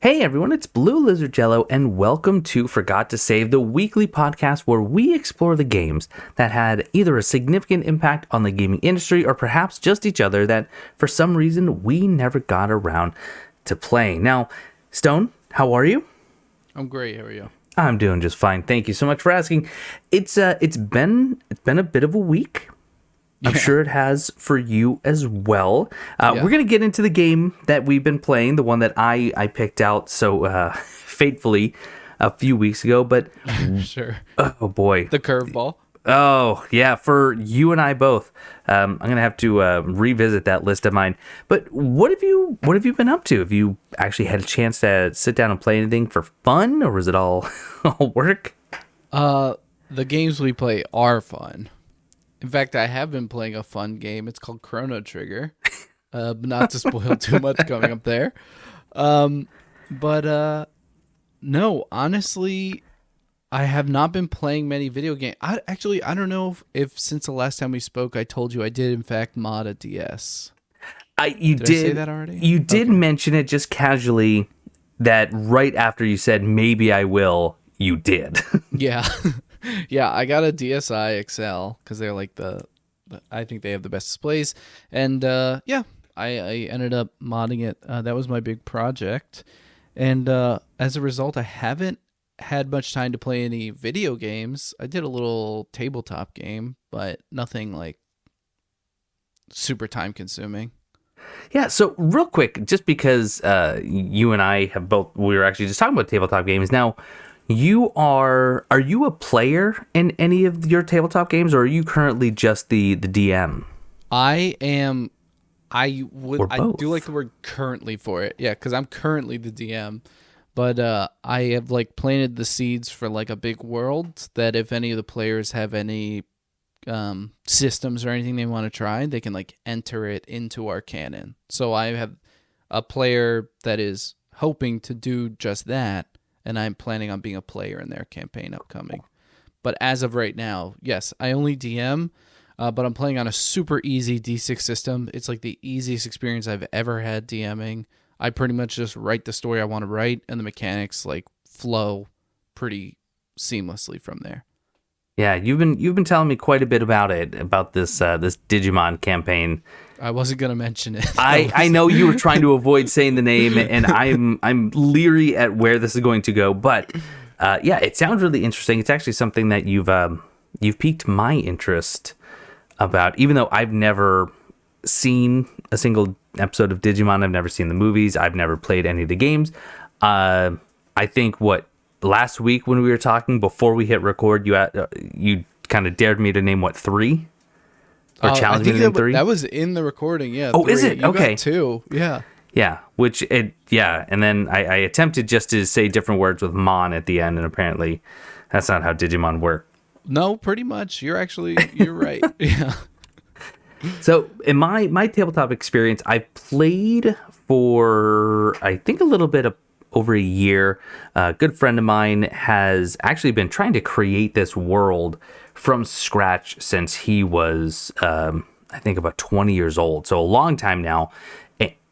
Hey everyone, it's BlueLizardJello, and welcome to Forgot to Save, the weekly podcast where we explore the games that had either a significant impact on the gaming industry or perhaps just each other that for some reason we never got around to playing. Now, Stone, how are you? I'm great. How are you? I'm doing just fine. Thank you so much for asking. It's been a bit of a week. I'm sure it has for you as well. We're going to get into the game that we've been playing, the one that I picked out so fatefully a few weeks ago. But Sure. oh boy, The curveball. oh yeah, for you and I both. I'm going to have to revisit that list of mine. But what have you been up to? Have you actually had a chance to sit down and play anything for fun, or was it all all work? The games we play are fun. In fact, I have been playing a fun game. It's called Chrono Trigger. But not to spoil too much coming up there. No, honestly, I have not been playing many video games. I don't know if since the last time we spoke, I told you I did in fact mod a DS. Did I say that already? You did mention it just casually that right after you said maybe I will, you did. Yeah. Yeah, I got a DSi XL because they're like I think they have the best displays. And I ended up modding it. That was my big project. And as a result, I haven't had much time to play any video games. I did a little tabletop game, but nothing like super time consuming. Yeah, so real quick, just because you and I we were actually just talking about tabletop games. Now, are you a player in any of your tabletop games, or are you currently just the DM? I am. I do like the word currently for it. Yeah, because I'm currently the DM. But I have like planted the seeds for like a big world that if any of the players have any systems or anything they want to try, they can like enter it into our canon. So I have a player that is hoping to do just that, and I'm planning on being a player in their campaign upcoming. But as of right now, yes, I only DM, but I'm playing on a super easy D6 system. It's like the easiest experience I've ever had DMing. I pretty much just write the story I want to write, and the mechanics like flow pretty seamlessly from there. Yeah, you've been telling me quite a bit about this Digimon campaign. I wasn't gonna mention it. I know you were trying to avoid saying the name, and I'm leery at where this is going to go. But yeah, it sounds really interesting. It's actually something that you've piqued my interest about, even though I've never seen a single episode of Digimon. I've never seen the movies. I've never played any of the games. I think last week when we were talking before we hit record, you kind of dared me to name 3, or challenge me to name 3. That was in the recording. Yeah. Oh, 3. is it? You okay. got 2. Yeah. Yeah. And then I attempted just to say different words with Mon at the end, and apparently that's not how Digimon work. No, pretty much. You're right. Yeah. So in my tabletop experience, I played for I think a little bit over a year. A good friend of mine has actually been trying to create this world from scratch since he was, I think, about 20 years old. So a long time now.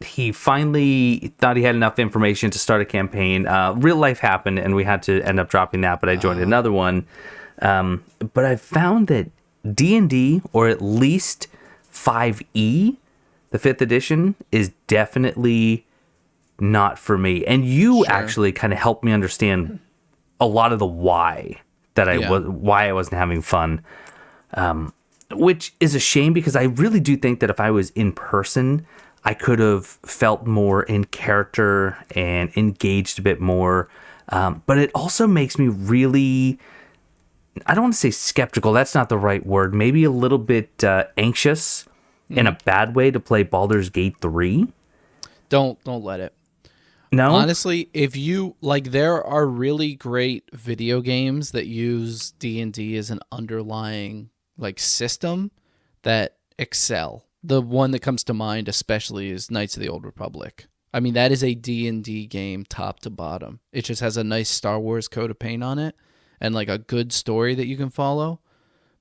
He finally thought he had enough information to start a campaign. Real life happened, and we had to end up dropping that, but I joined another one. But I found that D&D, or at least 5e, the 5th edition, is definitely not for me. And you actually kind of helped me understand a lot of the why I wasn't having fun, which is a shame, because I really do think that if I was in person, I could have felt more in character and engaged a bit more. But it also makes me really, I don't want to say skeptical. That's not the right word. Maybe a little bit anxious in a bad way to play Baldur's Gate 3. Don't let it. No? Honestly, if you like, there are really great video games that use D&D as an underlying like system that excel. The one that comes to mind especially is Knights of the Old Republic. I mean, that is a D&D game top to bottom. It just has a nice Star Wars coat of paint on it and like a good story that you can follow.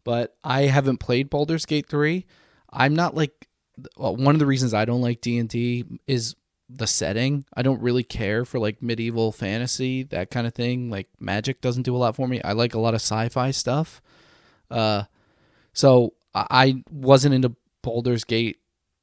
But I haven't played Baldur's Gate 3. I'm not like, one of the reasons I don't like D&D is the setting. I don't really care for like medieval fantasy, that kind of thing. Like Magic doesn't do a lot for me. I like a lot of sci-fi stuff. So I wasn't into Baldur's Gate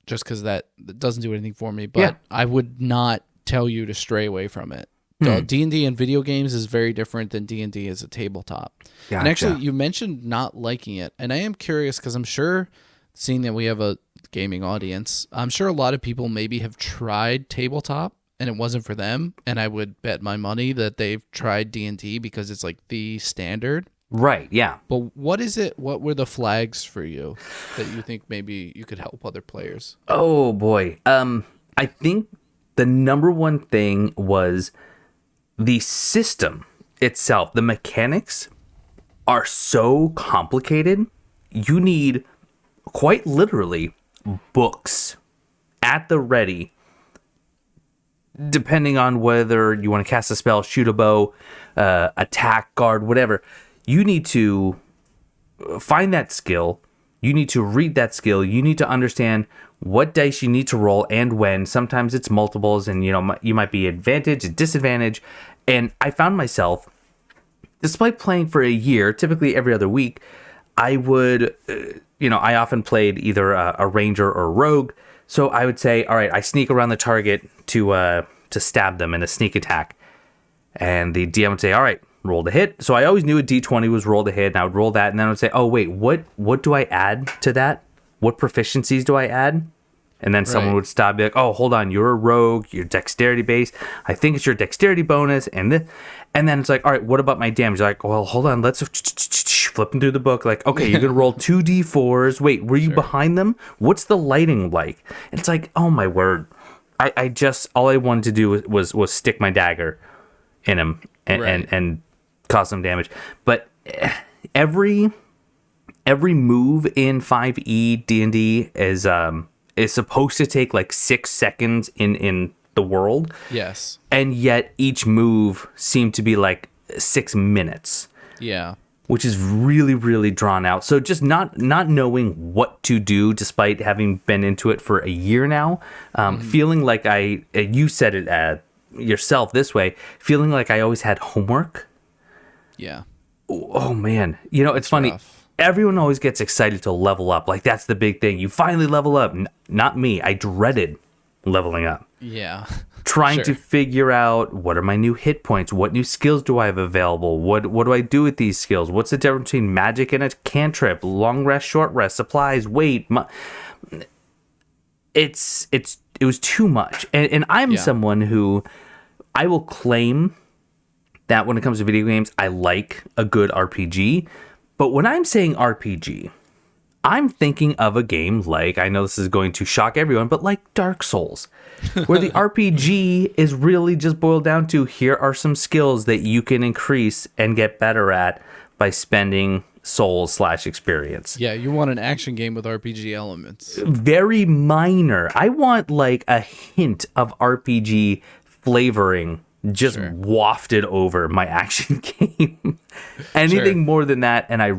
just because that doesn't do anything for me. But I would not tell you to stray away from it. D&D in video games is very different than D&D as a tabletop. Gotcha. And actually, you mentioned not liking it. And I am curious because I'm sure, seeing that we have a gaming audience, I'm sure a lot of people maybe have tried tabletop and it wasn't for them. And I would bet my money that they've tried D&D because it's like the standard. Right, yeah. But what is it? What were the flags for you that you think maybe you could help other players? Oh, boy. I think the number one thing was the system itself. The mechanics are so complicated. You need, quite literally, books at the ready, depending on whether you want to cast a spell, shoot a bow, attack, guard, whatever. You need to find that skill. You need to read that skill. You need to understand what dice you need to roll and when. Sometimes it's multiples, and you might be advantage, disadvantage. And I found myself, despite playing for a year, typically every other week, I would, I often played either a ranger or a rogue. So I would say, all right, I sneak around the target to stab them in a sneak attack. And the DM would say, all right, roll to hit. So I always knew a D20 was roll to hit, and I would roll that, and then I would say, oh, wait, what do I add to that? What proficiencies do I add? And then someone would stop, be like, oh, hold on, you're a rogue, you're dexterity based. I think it's your dexterity bonus. And then it's like, all right, what about my damage? Like, well, hold on, let's flipping through the book. Like, okay, you're going to roll 2d4s. Wait, were you behind them? What's the lighting like? And it's like, oh, my word. All I wanted to do was stick my dagger in him and cause some damage. But every move in 5e D&D is supposed to take like 6 seconds in the world. Yes. And yet each move seemed to be like 6 minutes. Yeah. Which is really, really drawn out. So just not knowing what to do, despite having been into it for a year now, feeling like you said it yourself this way, feeling like I always had homework. Yeah. Oh man. It's funny. Rough. Everyone always gets excited to level up. Like, that's the big thing. You finally level up. Not me. I dreaded leveling up. Yeah. Trying to figure out, what are my new hit points? What new skills do I have available? What do I do with these skills? What's the difference between magic and a cantrip? Long rest, short rest, supplies, weight. It was too much. And I'm someone who, I will claim that when it comes to video games, I like a good RPG. But when I'm saying RPG, I'm thinking of a game like, I know this is going to shock everyone, but like Dark Souls, where the RPG is really just boiled down to, here are some skills that you can increase and get better at by spending souls/experience. Yeah, you want an action game with RPG elements. Very minor. I want like a hint of RPG flavoring just wafted over my action game. Anything more than that, and I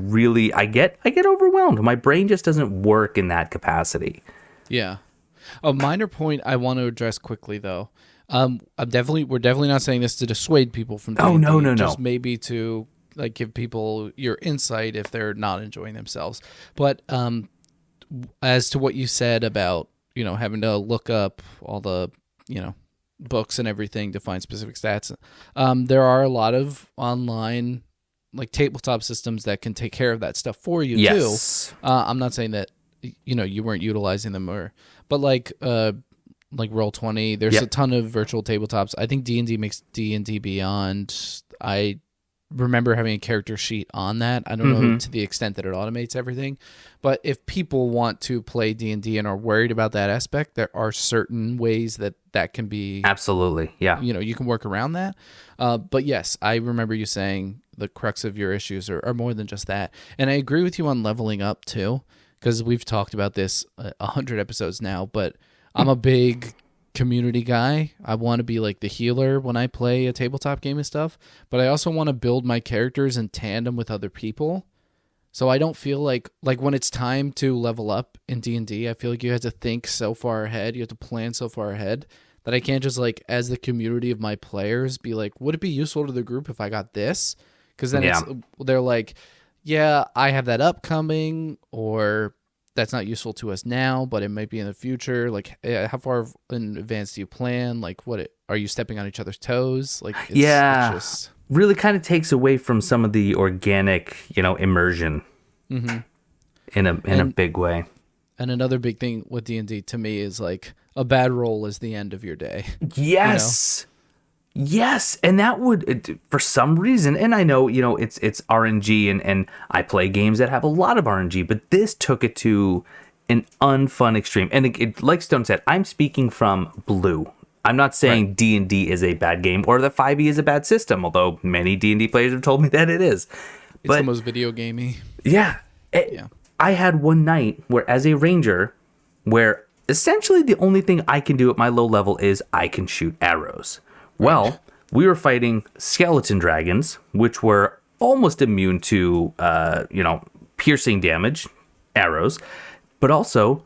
get overwhelmed. My brain just doesn't work in that capacity. Yeah. A minor point I want to address quickly, though. We're definitely not saying this to dissuade people from D&D. Oh, no. Just maybe to like give people your insight if they're not enjoying themselves. But as to what you said about, having to look up all the, books and everything to find specific stats. There are a lot of online like tabletop systems that can take care of that stuff for you too. I'm not saying that you weren't utilizing them, but like Roll20, there's a ton of virtual tabletops. I think D&D makes D&D Beyond. I remember having a character sheet on that. I don't know to the extent that it automates everything, but if people want to play D&D and are worried about that aspect, there are certain ways that can be absolutely, you can work around that. But yes, I remember you saying the crux of your issues are more than just that, and I agree with you on leveling up too, because we've talked about this 100 episodes now. But I'm a big community guy. I want to be like the healer when I play a tabletop game and stuff, but I also want to build my characters in tandem with other people. So I don't feel like when it's time to level up in D&D, I feel like you have to think so far ahead. You have to plan so far ahead that I can't just like, as the community of my players, be like, would it be useful to the group if I got this? Because then they're like, yeah, I have that upcoming, or that's not useful to us now, but it might be in the future. Like, how far in advance do you plan? Like, are you stepping on each other's toes? Like, it's just really kind of takes away from some of the organic, immersion in a big way. And another big thing with D&D to me is like a bad roll is the end of your day. Yes. Yes, and that would, for some reason, and I know, it's RNG, and I play games that have a lot of RNG, but this took it to an unfun extreme. And it like Stone said, I'm speaking from Blue. I'm not saying D&D is a bad game or that 5e is a bad system, although many D&D players have told me that it is. It's the most video gamey. Yeah. I had one night where, as a ranger, where essentially the only thing I can do at my low level is I can shoot arrows. Well, we were fighting skeleton dragons, which were almost immune to, piercing damage, arrows. But also,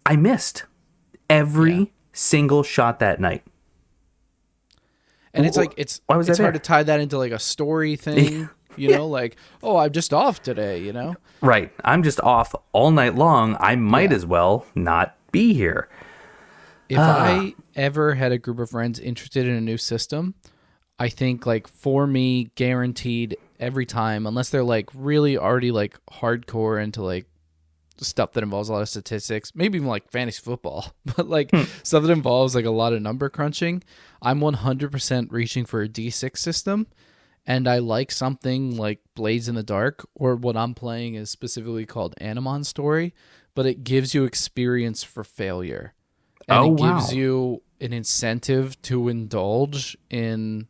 I missed every single shot that night. And it's like, it's hard to tie that into like a story thing, like, oh, I'm just off today, Right. I'm just off all night long. I might as well not be here. If I ever had a group of friends interested in a new system, I think like for me, guaranteed every time, unless they're like really already like hardcore into like stuff that involves a lot of statistics, maybe even like fantasy football, but like stuff that involves like a lot of number crunching, I'm 100% reaching for a D6 system. And I like something like Blades in the Dark, or what I'm playing is specifically called Animon Story, but it gives you experience for failure. And it gives you an incentive to indulge in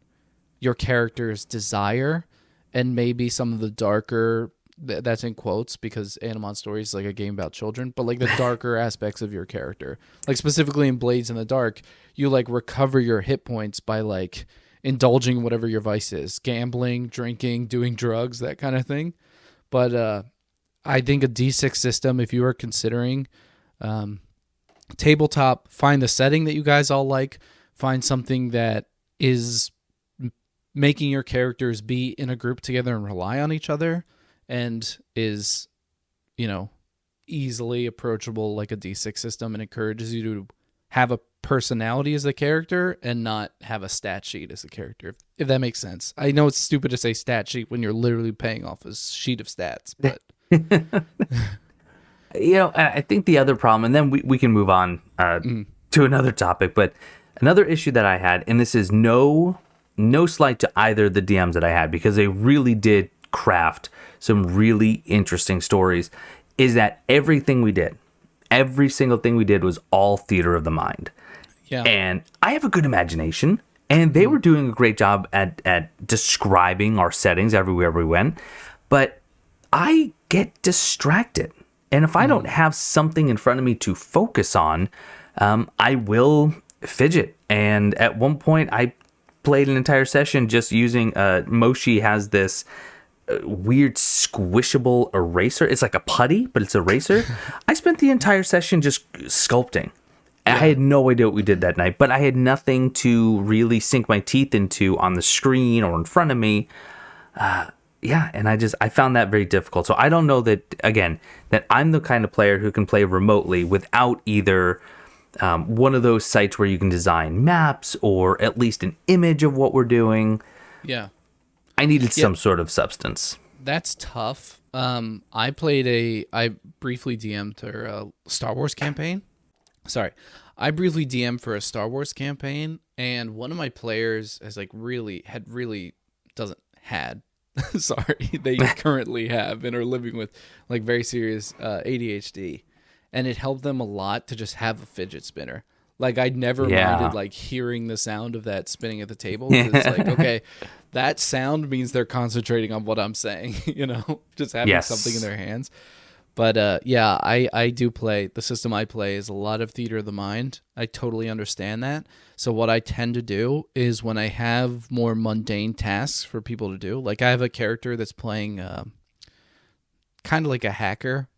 your character's desire and maybe some of the darker, that's in quotes because Animon Story is like a game about children, but like the darker aspects of your character. Like specifically in Blades in the Dark, you like recover your hit points by like indulging whatever your vice is, gambling, drinking, doing drugs, that kind of thing. But I think a D6 system, if you are considering tabletop, find the setting that you guys all like, find something that is making your characters be in a group together and rely on each other and is, easily approachable like a D6 system, and encourages you to have a personality as a character and not have a stat sheet as a character, if that makes sense. I know it's stupid to say stat sheet when you're literally paying off a sheet of stats, but I think the other problem, and then we can move on to another topic, but another issue that I had, and this is no slight to either of the DMs that I had, because they really did craft some really interesting stories, is that every single thing we did was all theater of the mind. Yeah. And I have a good imagination, and they were doing a great job at describing our settings everywhere we went, but I get distracted. And if I don't have something in front of me to focus on, I will fidget. And at one point, I played an entire session just using Moshi has this weird squishable eraser. It's like a putty, but it's an eraser. I spent the entire session just sculpting. Yeah. I had no idea what we did that night, but I had nothing to really sink my teeth into on the screen or in front of me. And I found that very difficult. So I don't know that I'm the kind of player who can play remotely without either one of those sites where you can design maps or at least an image of what we're doing. Yeah. I needed some sort of substance. That's tough. I briefly DM'd a Star Wars campaign. Sorry. I briefly DM'd for a Star Wars campaign, and one of my players they currently have and are living with like very serious ADHD, and it helped them a lot to just have a fidget spinner. Like I'd never minded like hearing the sound of that spinning at the table. It's like, okay, that sound means they're concentrating on what I'm saying, just having something in their hands. But I do play. The system I play is a lot of theater of the mind. I totally understand that. So what I tend to do is when I have more mundane tasks for people to do, like I have a character that's playing kind of like a hacker.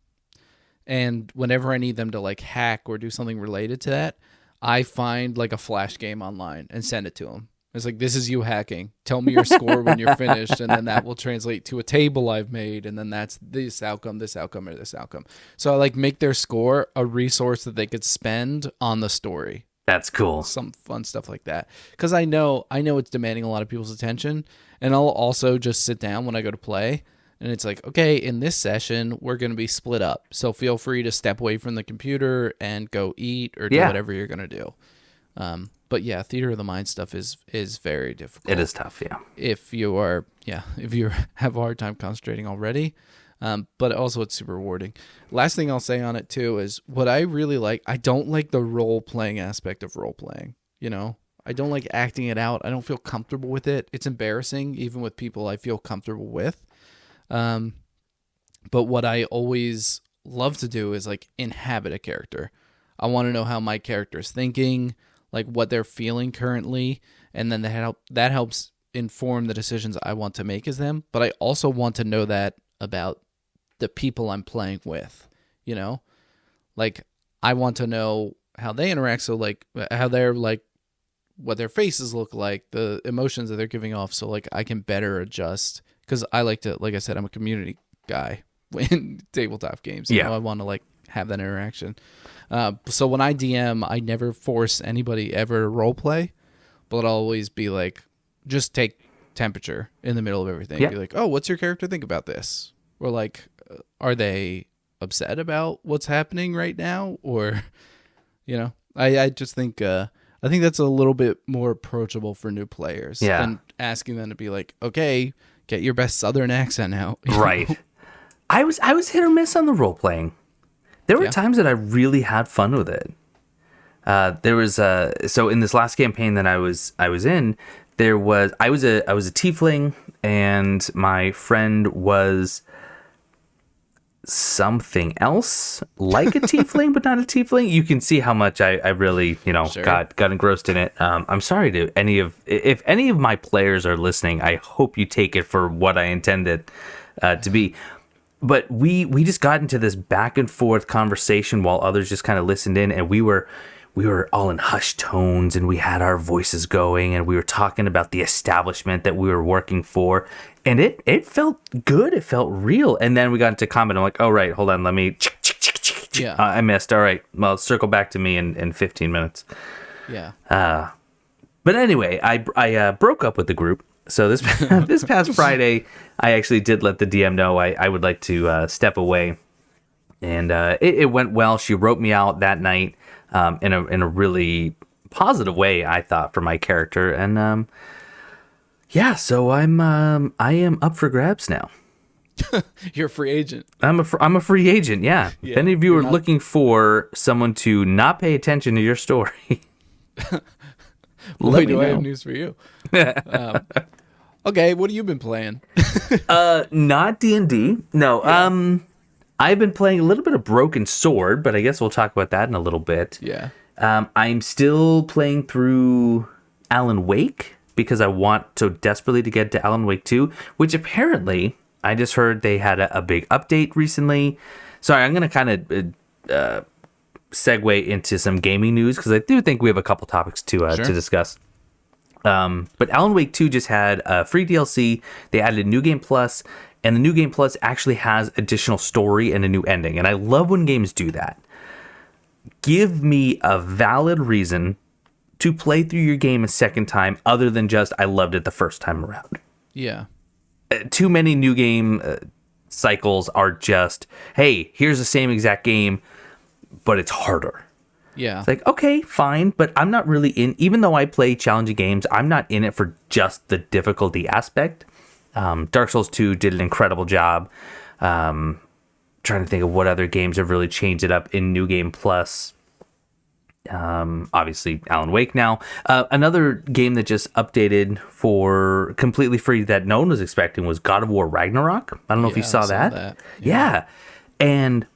And whenever I need them to like hack or do something related to that, I find like a Flash game online and send it to them. It's like, this is you hacking. Tell me your score when you're finished, and then that will translate to a table I've made, and then that's this outcome, or this outcome. So I like make their score a resource that they could spend on the story. That's cool. Some fun stuff like that. Because I know it's demanding a lot of people's attention, and I'll also just sit down when I go to play, and it's like, okay, in this session, we're going to be split up. So feel free to step away from the computer and go eat or do whatever you're going to do. But yeah, theater of the mind stuff is very difficult. It is tough, yeah. If you have a hard time concentrating already, but also it's super rewarding. Last thing I'll say on it too is what I really like. I don't like the role playing aspect of role playing. You know, I don't like acting it out. I don't feel comfortable with it. It's embarrassing, even with people I feel comfortable with. But what I always love to do is like inhabit a character. I want to know how my character is thinking, like what they're feeling currently, and then that helps inform the decisions I want to make as them. But I also want to know that about the people I'm playing with, you know? Like, I want to know how they interact, so like how they're like, what their faces look like, the emotions that they're giving off, so like I can better adjust. Because I like to, like I said, I'm a community guy in tabletop games. You know, I want to like have that interaction. So when I DM, I never force anybody ever to role play, but I'll always be like, just take temperature in the middle of everything. Be like, oh, what's your character think about this? Or like, are they upset about what's happening right now? Or, you know, I just think, I think that's a little bit more approachable for new players than asking them to be like, okay, get your best Southern accent out. Right. I was hit or miss on the role playing. There were times that I really had fun with it. There was so in this last campaign that I was in, I was a tiefling, and my friend was something else like a tiefling, but not a tiefling. You can see how much I really got engrossed in it. I'm sorry to if any of my players are listening. I hope you take it for what I intended to be. But we just got into this back and forth conversation while others just kind of listened in, and we were all in hushed tones, and we had our voices going, and we were talking about the establishment that we were working for, and it felt good. It felt real. And then we got into combat. I'm like, oh, right, hold on, let me. I missed. All right, well, circle back to me in 15 minutes. Yeah. But anyway, I broke up with the group. So this past Friday, I actually did let the DM know I would like to step away, and it went well. She wrote me out that night in a really positive way, I thought, for my character, and so I am up for grabs now. You're a free agent. I'm a free agent. Yeah. If any of you are looking for someone to not pay attention to your story. Boy, do I have news for you. Okay, what have you been playing? Not D&D. No. Yeah. I've been playing a little bit of Broken Sword, but I guess we'll talk about that in a little bit. Yeah. I'm still playing through Alan Wake because I want so desperately to get to Alan Wake 2, which apparently I just heard they had a big update recently. Sorry, I'm going to kind of segue into some gaming news because I do think we have a couple topics to discuss. But Alan Wake 2 just had a free DLC. They added a New Game Plus, and the New Game Plus actually has additional story and a new ending. And I love when games do that. Give me a valid reason to play through your game a second time other than just I loved it the first time around. Yeah. Too many new game cycles are just, hey, here's the same exact game, but it's harder. Yeah. It's like, okay, fine, but I'm not really even though I play challenging games, I'm not in it for just the difficulty aspect. Dark Souls 2 did an incredible job. Trying to think of what other games have really changed it up in New Game Plus. Obviously, Alan Wake now. Another game that just updated for completely free that no one was expecting was God of War Ragnarok. I don't know if you saw that. Yeah. And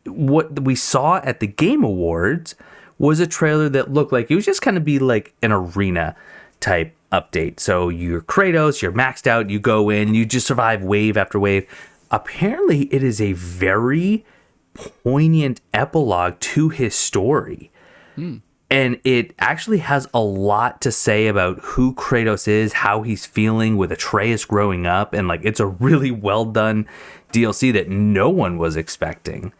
what we saw at the Game Awards was a trailer that looked like it was just kind of be like an arena type update. So you're Kratos, you're maxed out, you go in, you just survive wave after wave. Apparently, it is a very poignant epilogue to his story. And And it actually has a lot to say about who Kratos is, how he's feeling with Atreus growing up, and like it's a really well done DLC that no one was expecting.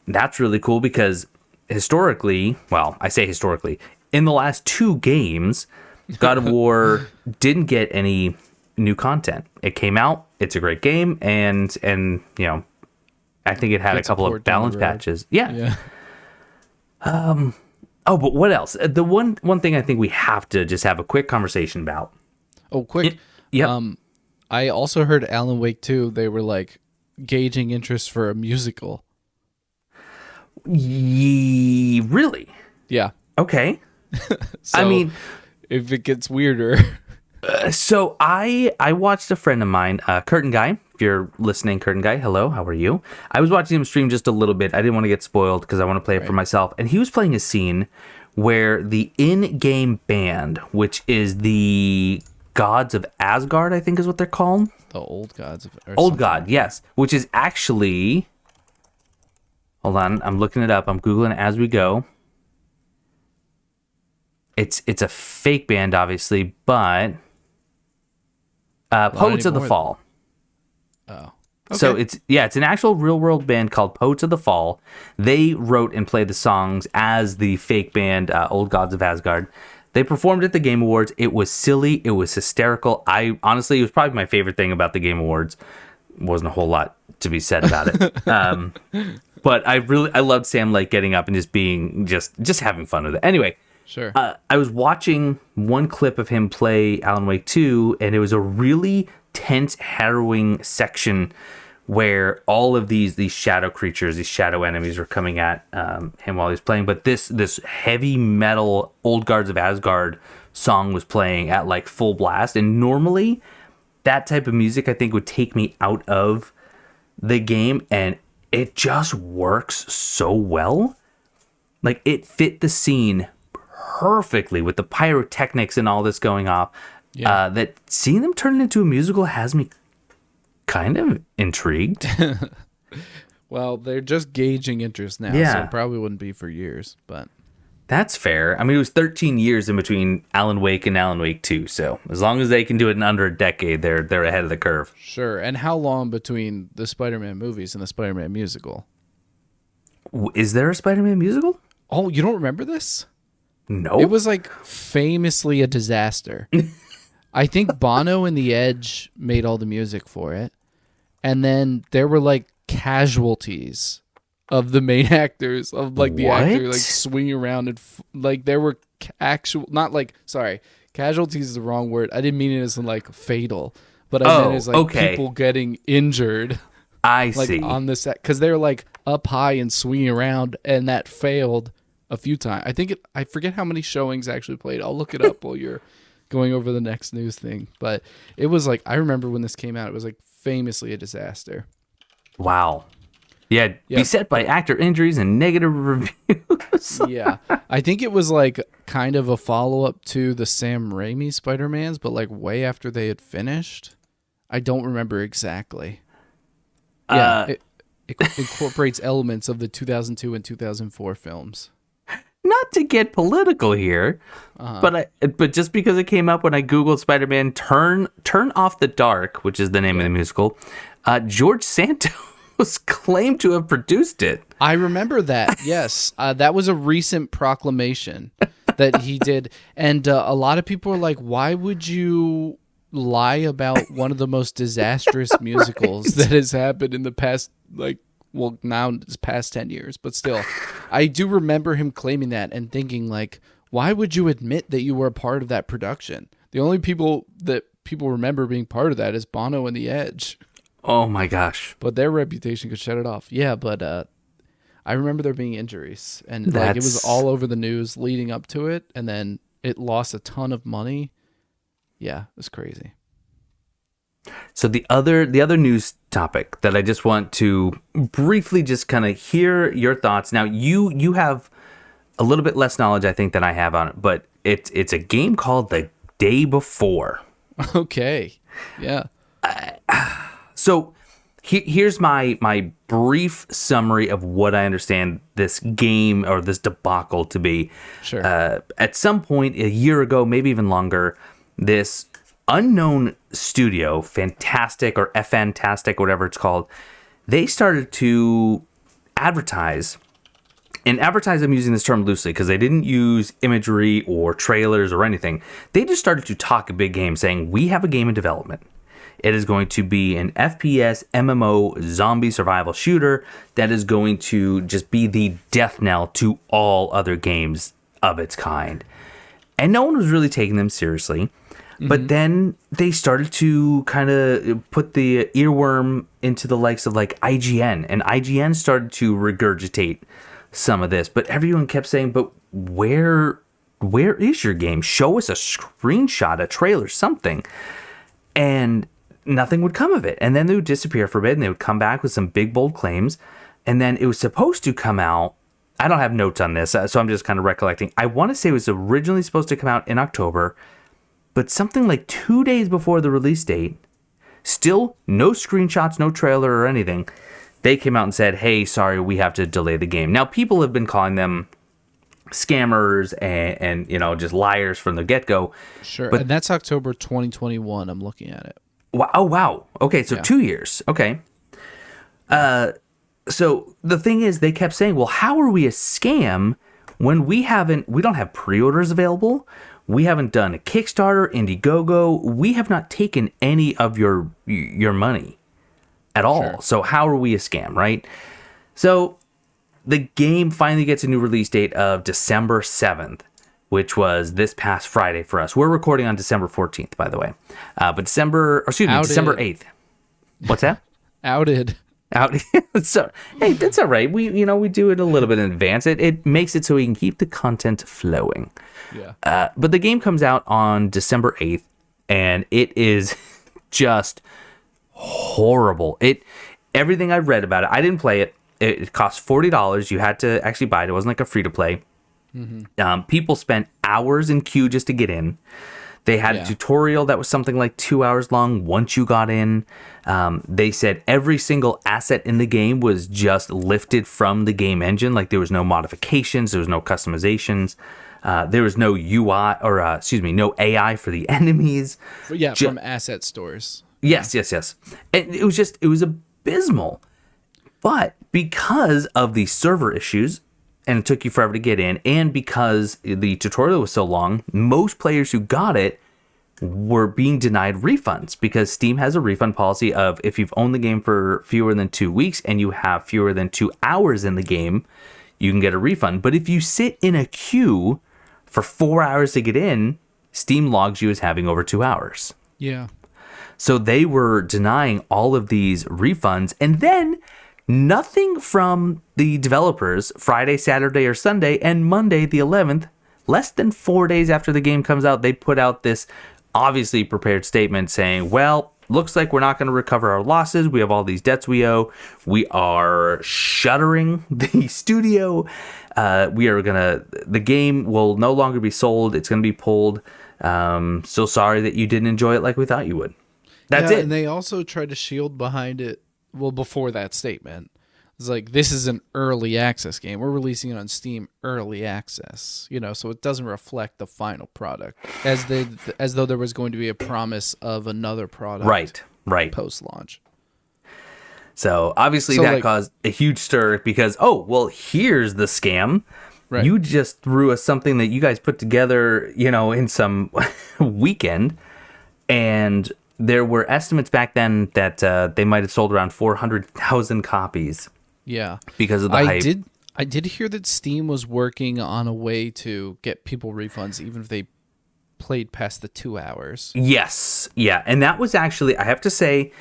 That's really cool because historically, well, I say historically, in the last 2 games, God of War didn't get any new content. It came out, it's a great game, and I think it had a couple of balance patches. Yeah. Oh, but what else? The one thing I think we have to just have a quick conversation about. Oh, quick. I also heard Alan Wake 2, they were like gauging interest for a musical. Really? Yeah. Okay. So, I mean, if it gets weirder. So I watched a friend of mine, Curtain Guy. If you're listening, Curtain Guy, hello, how are you? I was watching him stream just a little bit. I didn't want to get spoiled because I want to play it for myself. And he was playing a scene where the in-game band, which is the Gods of Asgard, I think is what they're called. The Old Gods of Old God, yes. Which is actually... Hold on, I'm looking it up. I'm Googling it as we go. It's a fake band, obviously, but... Poets of the Fall. Oh. Okay. So it's an actual real world band called Poets of the Fall. They wrote and played the songs as the fake band Old Gods of Asgard. They performed at the Game Awards. It was silly. It was hysterical. It was probably my favorite thing about the Game Awards. Wasn't a whole lot to be said about it. But I loved Sam Lake getting up and just being just having fun with it. Anyway. Sure. I was watching one clip of him play Alan Wake 2, and it was a really tense, harrowing section where all of these shadow creatures, these shadow enemies were coming at him while he was playing. But this heavy metal Old Guards of Asgard song was playing at like full blast. And normally that type of music I think would take me out of the game, and it just works so well. Like it fit the scene perfectly with the pyrotechnics and all this going off. That seeing them turn it into a musical has me kind of intrigued. Well, they're just gauging interest now, so it probably wouldn't be for years, but that's fair. I mean, it was 13 years in between Alan Wake and Alan Wake 2, so as long as they can do it in under a decade, they're ahead of the curve. Sure. And how long between the Spider-Man movies and the Spider-Man musical? Is there a Spider-Man musical? Oh, you don't remember this? No. It was like famously a disaster. I think Bono and The Edge made all the music for it. And then there were like casualties of the main actors, of like the actor like swinging around and like there were casualties is the wrong word. I didn't mean it as in like fatal, but I meant as like people getting injured. I see. On the set, because they're like up high and swinging around, and that failed a few times. I forget how many showings actually played. I'll look it up while you're going over the next news thing. But it was like, I remember when this came out, it was like famously a disaster. Wow. Yeah, beset by actor injuries and negative reviews. Yeah. I think it was like kind of a follow-up to the Sam Raimi Spider-Mans, but like way after they had finished. I don't remember exactly. Yeah, it incorporates elements of the 2002 and 2004 films. Not to get political here, but just because it came up when I googled Spider-Man, Turn Off the Dark, which is the name of the musical, George Santos claimed to have produced it. I remember that. Yes, that was a recent proclamation that he did, and a lot of people were like, "Why would you lie about one of the most disastrous musicals that has happened in the past, like?" Well, now it's past 10 years, but still, I do remember him claiming that and thinking, like, why would you admit that you were a part of that production? The only people that people remember being part of that is Bono and The Edge. Oh my gosh. But their reputation could shut it off. Yeah, but I remember there being injuries, and like it was all over the news leading up to it, and then it lost a ton of money. Yeah, it was crazy. So the other news topic that I just want to briefly just kind of hear your thoughts. Now you have a little bit less knowledge, I think, than I have on it, but it's a game called The Day Before. Okay. Yeah. So Here's my brief summary of what I understand this game or this debacle to be. Sure. At some point a year ago, maybe even longer, this unknown studio, Fantastic or Fantastic, whatever it's called, they started to advertise. And advertise, I'm using this term loosely because they didn't use imagery or trailers or anything. They just started to talk a big game saying, we have a game in development. It is going to be an FPS, MMO, zombie survival shooter that is going to just be the death knell to all other games of its kind. And no one was really taking them seriously. Mm-hmm. But then they started to kind of put the earworm into the likes of like IGN. And IGN started to regurgitate some of this. But everyone kept saying, but where is your game? Show us a screenshot, a trailer, something. And nothing would come of it. And then they would disappear for a bit and they would come back with some big, bold claims. And then it was supposed to come out. I don't have notes on this, so I'm just kind of recollecting. I want to say it was originally supposed to come out in October, but something like 2 days before the release date, still no screenshots, no trailer or anything, they came out and said, hey, sorry, we have to delay the game. Now, people have been calling them scammers and just liars from the get-go. Sure, but and that's October 2021. I'm looking at it. Wow. Oh, wow. Okay, so 2 years. Okay. So the thing is, they kept saying, well, how are we a scam when we don't have pre-orders available? We haven't done a Kickstarter, Indiegogo. We have not taken any of your money at all. Sure. So how are we a scam, right? So the game finally gets a new release date of December 7th. Which was this past Friday for us. We're recording on December 14th, by the way. But December 8th. What's that? Outed. So, hey, that's all right. We do it a little bit in advance. It makes it so we can keep the content flowing. Yeah. But the game comes out on December 8th, and it is just horrible. Everything I've read about it, I didn't play it. It cost $40. You had to actually buy it. It wasn't like a free-to-play. Mm-hmm. People spent hours in queue just to get in. They had a tutorial that was something like 2 hours long once you got in. They said every single asset in the game was just lifted from the game engine. Like there was no modifications, there was no customizations, there was no UI no AI for the enemies. Yeah, from asset stores. Yes. And it was abysmal. But because of the server issues, and it took you forever to get in, and because the tutorial was so long, most players who got it were being denied refunds because Steam has a refund policy of if you've owned the game for fewer than 2 weeks and you have fewer than 2 hours in the game, you can get a refund. But if you sit in a queue for 4 hours to get in, Steam logs you as having over 2 hours. Yeah. So they were denying all of these refunds, and then nothing from the developers Friday, Saturday, or Sunday, and Monday the 11th, less than 4 days after the game comes out, they put out this obviously prepared statement saying, well, looks like we're not going to recover our losses. We have all these debts we owe. We are shuttering the studio. The game will no longer be sold. It's going to be pulled. So sorry that you didn't enjoy it like we thought you would. That's it. And they also tried to shield behind it. Well, before that statement, it's like, this is an early access game. We're releasing it on Steam early access, so it doesn't reflect the final product, as though there was going to be a promise of another product, right, post launch. So obviously that caused a huge stir because, here's the scam. Right. You just threw us something that you guys put together, in some weekend, and there were estimates back then that they might have sold around 400,000 copies. Yeah. Because of the hype. I did hear that Steam was working on a way to get people refunds even if they played past the 2 hours. Yes. Yeah. And that was actually, I have to say,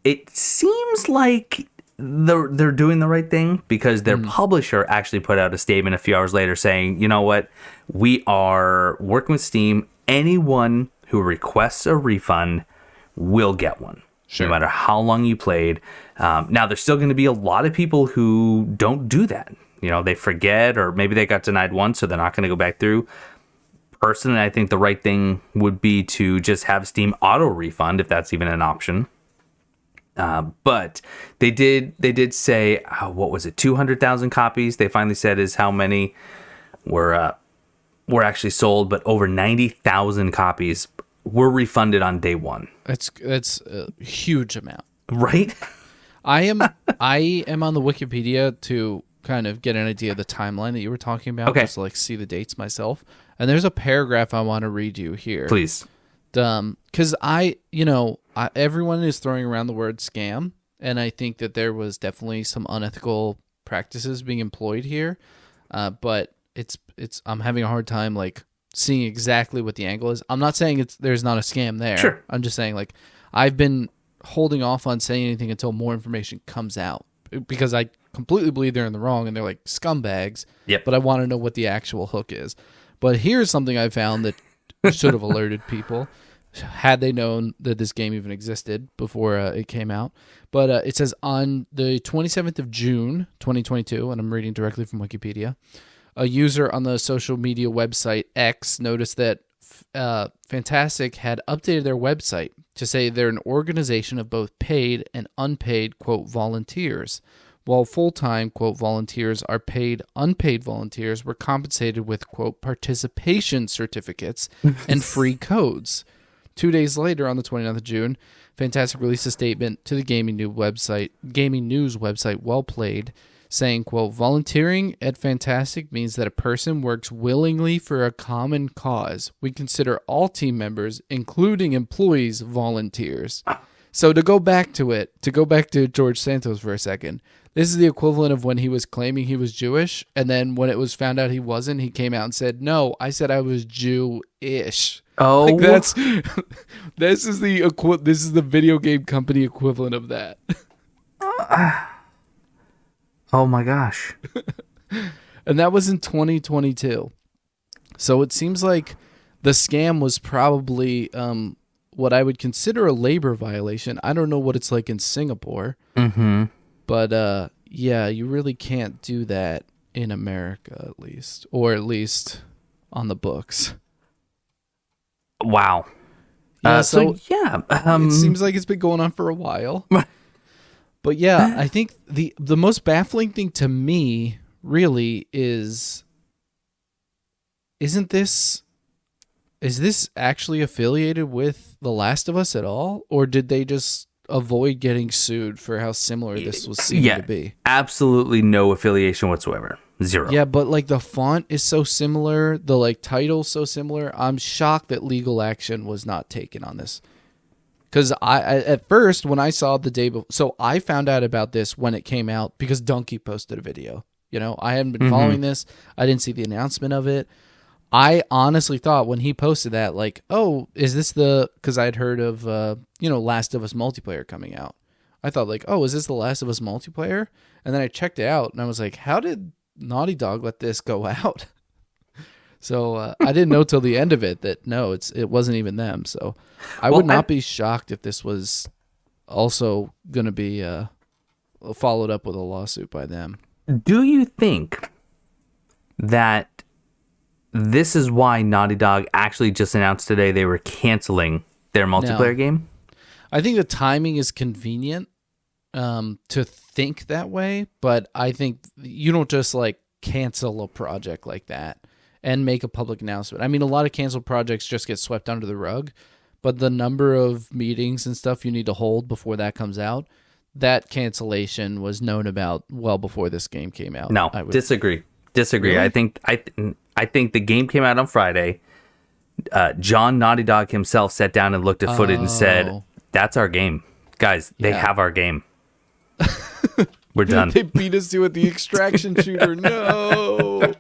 it seems like they're doing the right thing because their publisher actually put out a statement a few hours later saying, you know what, we are working with Steam. Anyone who requests a refund will get one, no matter how long you played. Now, there's still going to be a lot of people who don't do that. They forget, or maybe they got denied once, so they're not going to go back through. Personally, I think the right thing would be to just have Steam auto refund, if that's even an option. But they did say, what was it, 200,000 copies? They finally said is how many were actually sold, but over 90,000 copies were refunded on day one. That's a huge amount, right? I am on the Wikipedia to kind of get an idea of the timeline that you were talking about, just to like see the dates myself. And there's a paragraph I want to read you here, please, because everyone is throwing around the word scam, and I think that there was definitely some unethical practices being employed here, but I'm having a hard time like seeing exactly what the angle is. I'm not saying there's not a scam there. Sure. I'm just saying like I've been holding off on saying anything until more information comes out, because I completely believe they're in the wrong and they're like scumbags. Yep. But I want to know what the actual hook is. But here's something I found that should have alerted people had they known that this game even existed before it came out. But it says on the 27th of June, 2022, and I'm reading directly from Wikipedia, a user on the social media website X noticed that Fantastic had updated their website to say they're an organization of both paid and unpaid, quote, volunteers, while full-time, quote, volunteers are paid. Unpaid volunteers were compensated with, quote, participation certificates and free codes. 2 days later, on the 29th of June, Fantastic released a statement to the gaming news website Well Played, saying, quote, volunteering at Fantastic means that a person works willingly for a common cause. We consider all team members, including employees, volunteers. So to go back to George Santos for a second, this is the equivalent of when he was claiming he was Jewish, and then when it was found out he wasn't, he came out and said, no, I said I was Jew-ish. Oh, like this is the video game company equivalent of that. Oh my gosh. And that was in 2022. So it seems like the scam was probably what I would consider a labor violation. I don't know what it's like in Singapore. Mm-hmm. But yeah, you really can't do that in America, at least. Or at least on the books. Wow. Yeah, it seems like it's been going on for a while. But yeah, I think the most baffling thing to me really is is this actually affiliated with The Last of Us at all? Or did they just avoid getting sued for how similar this was seeming to be? Absolutely no affiliation whatsoever. Zero. Yeah, but like the font is so similar, the like title's so similar. I'm shocked that legal action was not taken on this. Because I at first, when I saw the day before, so I found out about this when it came out because Donkey posted a video. You know, I hadn't been following this. I didn't see the announcement of it. I honestly thought when he posted that, like, oh, is this because I had heard of, Last of Us multiplayer coming out. I thought like, oh, is this the Last of Us multiplayer? And then I checked it out and I was like, how did Naughty Dog let this go out? So I didn't know till the end of it that no, it wasn't even them. So I would not be shocked if this was also going to be followed up with a lawsuit by them. Do you think that this is why Naughty Dog actually just announced today they were canceling their multiplayer game? I think the timing is convenient to think that way, but I think you don't just like cancel a project like that and make a public announcement. I mean, a lot of canceled projects just get swept under the rug, but the number of meetings and stuff you need to hold before that comes out, that cancellation was known about well before this game came out. No, disagree. Really? I think the game came out on Friday. John Naughty Dog himself sat down and looked at footage and said, "That's our game, guys. They have our game. We're done." They beat us to it. The extraction shooter. No.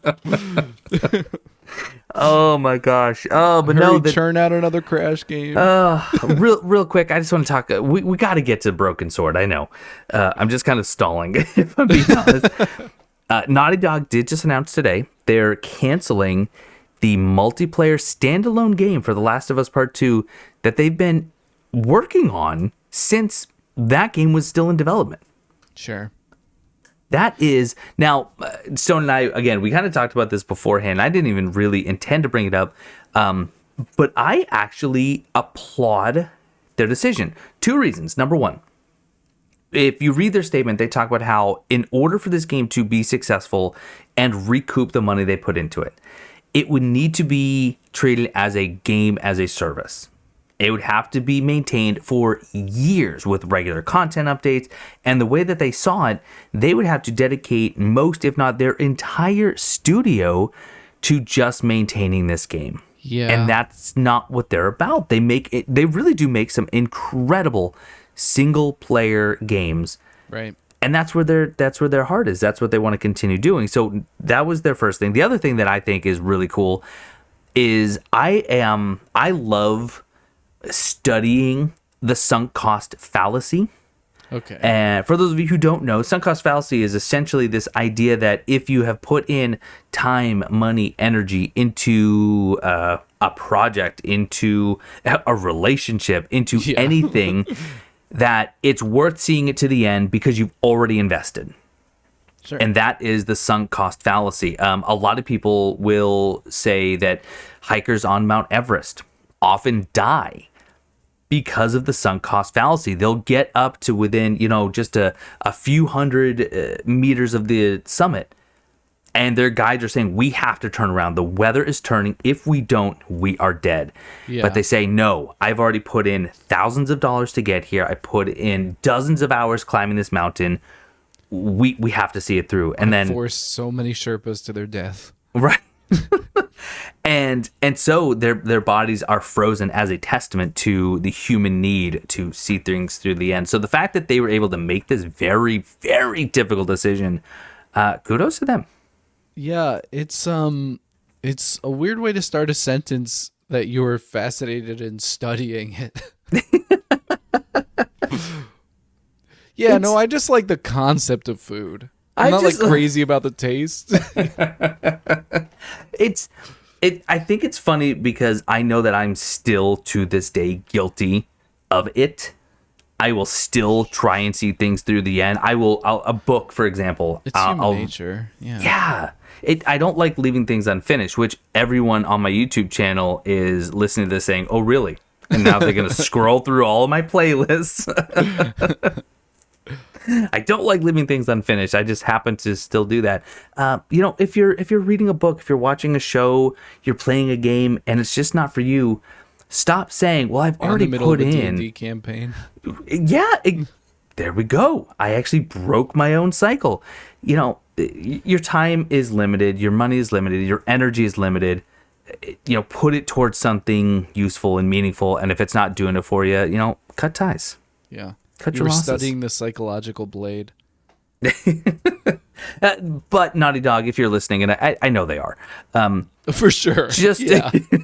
Oh my gosh. Oh, but no, churn out another Crash game. Real quick. I just want to talk. We got to get to Broken Sword. I know. I'm just kind of stalling, if I'm being honest. Naughty Dog did just announce today they're canceling the multiplayer standalone game for The Last of Us Part 2 that they've been working on since that game was still in development. Sure. That is... Now, Stone and I, again, we kind of talked about this beforehand. I didn't even really intend to bring it up. But I actually applaud their decision. 2 reasons. Number 1, if you read their statement, they talk about how in order for this game to be successful and recoup the money they put into it, it would need to be treated as a game as a service. It would have to be maintained for years with regular content updates. And the way that they saw it, they would have to dedicate most, if not their entire studio, to just maintaining this game. Yeah. And that's not what they're about. They really do make some incredible single player games. Right. And that's where their heart is. That's what they want to continue doing. So that was their first thing. The other thing that I think is really cool is I love studying the sunk cost fallacy. Okay. And for those of you who don't know, sunk cost fallacy is essentially this idea that if you have put in time, money, energy into a project, into a relationship, into anything, that it's worth seeing it to the end because you've already invested. Sure. And that is the sunk cost fallacy. A lot of people will say that hikers on Mount Everest often die because of the sunk cost fallacy. They'll get up to within, just a few hundred meters of the summit, and their guides are saying, we have to turn around. The weather is turning. If we don't, we are dead. Yeah. But they say, no, I've already put in thousands of dollars to get here. I put in dozens of hours climbing this mountain. We have to see it through. And then forced so many Sherpas to their death. Right. And so their bodies are frozen as a testament to the human need to see things through the end. So the fact that they were able to make this very, very difficult decision, kudos to them. Yeah, it's a weird way to start a sentence that you were fascinated in studying it. Yeah, no, I just like the concept of food. I'm not like crazy about the taste. I think it's funny because I know that I'm still to this day guilty of it. I will still try and see things through the end. A book, for example. It's human nature. Yeah. Yeah. I don't like leaving things unfinished, which everyone on my YouTube channel is listening to this saying, oh, really? And now they're going to scroll through all of my playlists. I don't like leaving things unfinished. I just happen to still do that. If you're reading a book, if you're watching a show, you're playing a game, and it's just not for you, stop saying, "Well, I've already put in a D&D campaign." Yeah, there we go. I actually broke my own cycle. Your time is limited, your money is limited, your energy is limited. Put it towards something useful and meaningful. And if it's not doing it for you, cut ties. Yeah. You were studying the psychological blade. But Naughty Dog, if you're listening, and I know they are. For sure.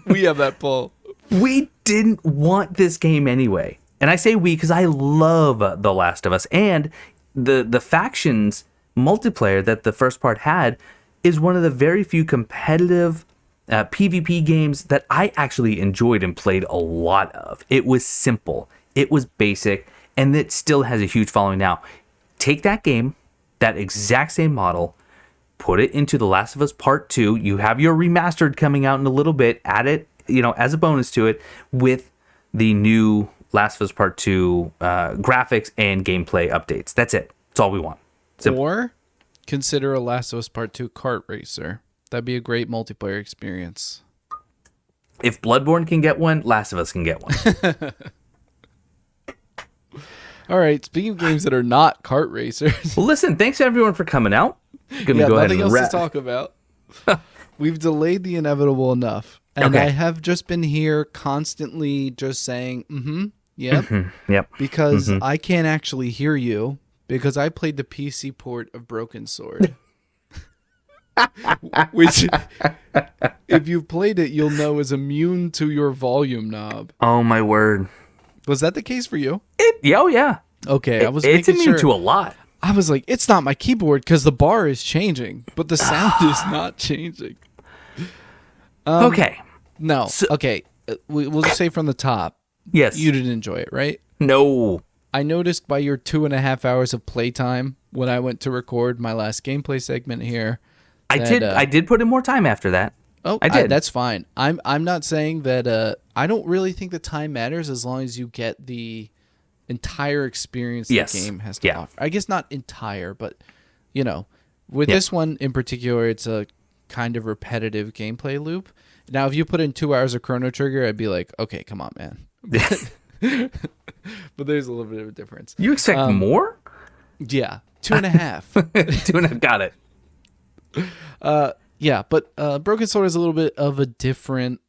We have that pull. We didn't want this game anyway. And I say we because I love The Last of Us. And the factions multiplayer that the first part had is one of the very few competitive PvP games that I actually enjoyed and played a lot of. It was simple. It was basic. And it still has a huge following now. Take that game, that exact same model, put it into The Last of Us Part 2. You have your remastered coming out in a little bit. Add it, as a bonus to it with the new Last of Us Part 2 graphics and gameplay updates. That's it. That's all we want. Simple. Or consider a Last of Us Part 2 kart racer. That'd be a great multiplayer experience. If Bloodborne can get one, Last of Us can get one. All right, speaking of games that are not kart racers. Well, listen, thanks everyone for coming out. Go ahead and else to talk about. We've delayed the inevitable enough. And I have just been here constantly just saying, yep. Yep. Because I can't actually hear you because I played the PC port of Broken Sword. Which, if you've played it, you'll know is immune to your volume knob. Oh, my word. Was that the case for you? Yeah. Okay, I was it's making immune sure. to a lot. I was like, it's not my keyboard because the bar is changing, but the sound is not changing. Okay. No. Okay. We'll just say from the top. Yes. You didn't enjoy it, right? No. I noticed by your 2.5 hours of playtime when I went to record my last gameplay segment here. I did put in more time after that. Oh, I did. That's fine. I'm not saying that. I don't really think the time matters as long as you get the entire experience Yes. the game has to offer. I guess not entire, but with this one in particular, it's a kind of repetitive gameplay loop. Now, if you put in 2 hours of Chrono Trigger, I'd be like, okay, come on, man. But there's a little bit of a difference. You expect more? Yeah, 2.5. 2.5. Got it. Yeah, but Broken Sword is a little bit of a different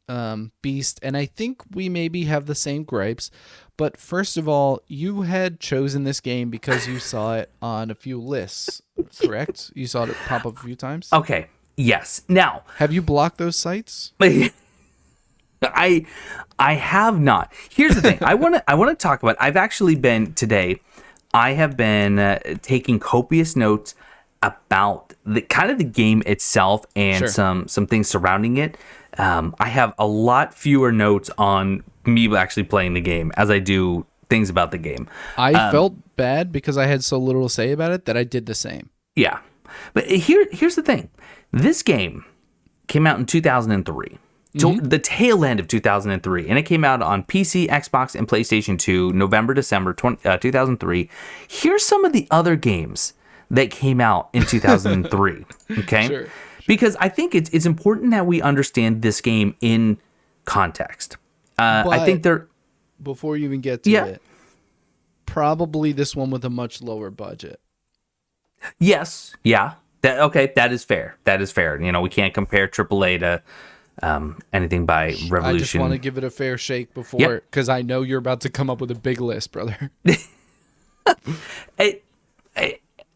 beast, and I think we maybe have the same gripes. But first of all, you had chosen this game because you saw it on a few lists, correct? You saw it pop up a few times? Okay. Yes. Now, have you blocked those sites? I have not. Here's the thing. I want to talk about. I have been taking copious notes about the game itself and some things surrounding it. I have a lot fewer notes on me actually playing the game as I do things about the game. I felt bad because I had so little to say about it that I did the same. Yeah. But here's the thing. This game came out in 2003. So the tail end of 2003, and it came out on PC, Xbox, and PlayStation 2, November, December 2003. Here's some of the other games that came out in 2003, okay? Sure. Because I think it's important that we understand this game in context. I think before you even get to it, probably this one with a much lower budget. Yes, yeah. That is fair. That is fair. We can't compare AAA to anything by Revolution. I just want to give it a fair shake before, because I know you're about to come up with a big list, brother.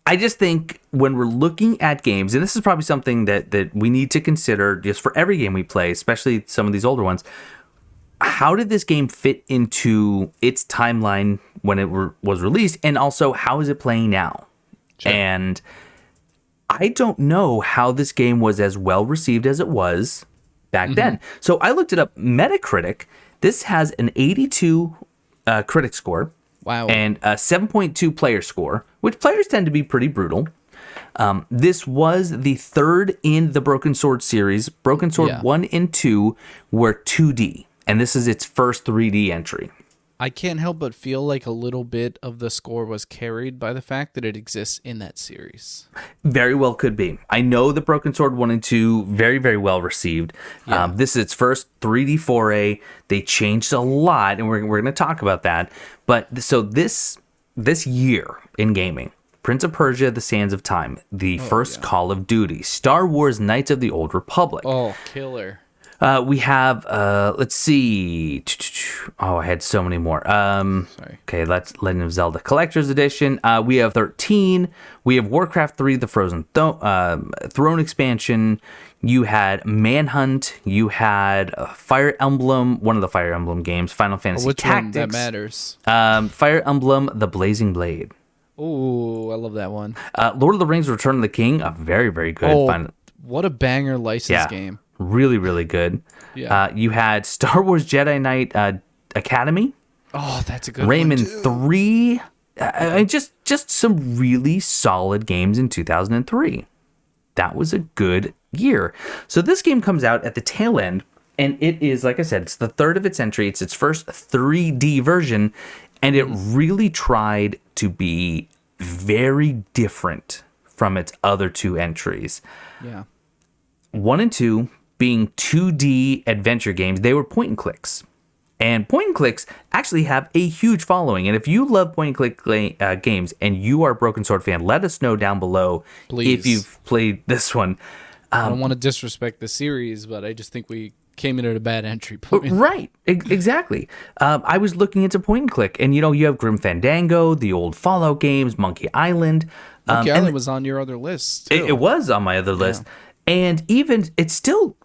I just think when we're looking at games, and this is probably something that we need to consider just for every game we play, especially some of these older ones, how did this game fit into its timeline when it was released, and also how is it playing now? Sure. And I don't know how this game was as well received as it was back then. So I looked it up. Metacritic, this has an 82 critic score. Wow. And a 7.2 player score, which players tend to be pretty brutal. This was the third in the Broken Sword series. Broken Sword 1 and 2 were 2D, and this is its first 3D entry. I can't help but feel like a little bit of the score was carried by the fact that it exists in that series. Very well could be. I know the Broken Sword 1 and 2, very, very well received. Yeah. This is its first 3D foray. They changed a lot, and we're going to talk about that. But so this year in gaming, Prince of Persia, The Sands of Time, the first Call of Duty, Star Wars Knights of the Old Republic. Oh, killer. We have, let's see. Oh, I had so many more. Sorry. Okay, Legend of Zelda Collector's Edition. We have 13. We have Warcraft 3, The Frozen Throne expansion. You had Manhunt. You had Fire Emblem, one of the Fire Emblem games, Final Fantasy Which Tactics. one that matters? Fire Emblem, The Blazing Blade. Ooh, I love that one. Lord of the Rings, Return of the King, a very, very good. What a banger license game. Really, really good. Yeah. You had Star Wars Jedi Knight Academy. Oh, that's a good Rayman one too. 3. Just some really solid games in 2003. That was a good year. So this game comes out at the tail end, and it is, like I said, it's the third of its entry. It's its first 3D version, and it really tried to be very different from its other two entries. Yeah. 1 and 2 being 2D adventure games, they were point and clicks. And point and clicks actually have a huge following. And if you love point and click games and you are a Broken Sword fan, let us know down below if you've played this one. I don't want to disrespect the series, but I just think we came in at a bad entry point. Right, exactly. I was looking into point and click, and you have Grim Fandango, the old Fallout games, Monkey Island. Monkey Island was on your other list, too. It was on my other list. And even, it's still,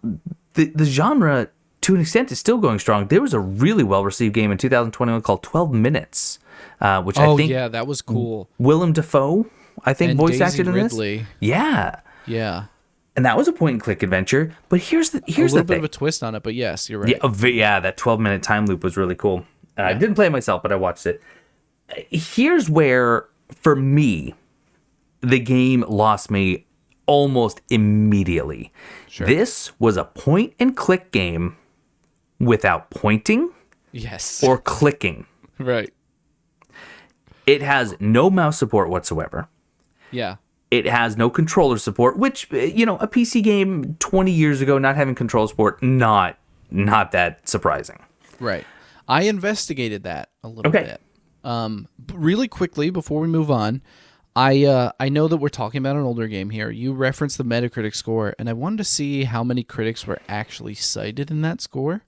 the genre, to an extent, is still going strong. There was a really well-received game in 2021 called 12 Minutes, which I think... yeah, that was cool. Willem Dafoe, I think, and voice Daisy acted in Ridley. this. Yeah. Yeah. And that was a point-and-click adventure. But here's the thing. A little bit of a twist on it, but yes, you're right. Yeah, that 12-minute time loop was really cool. I didn't play it myself, but I watched it. Here's where, for me, the game lost me almost immediately. Sure. This was a point-and-click game without pointing yes. or clicking. Right. It has no mouse support whatsoever. Yeah. It has no controller support, which, you know, a PC game 20 years ago not having controller support, not that surprising. Right. I investigated that a little bit. Really quickly before we move on, I know that we're talking about an older game here. You referenced the Metacritic score, and I wanted to see how many critics were actually cited in that score.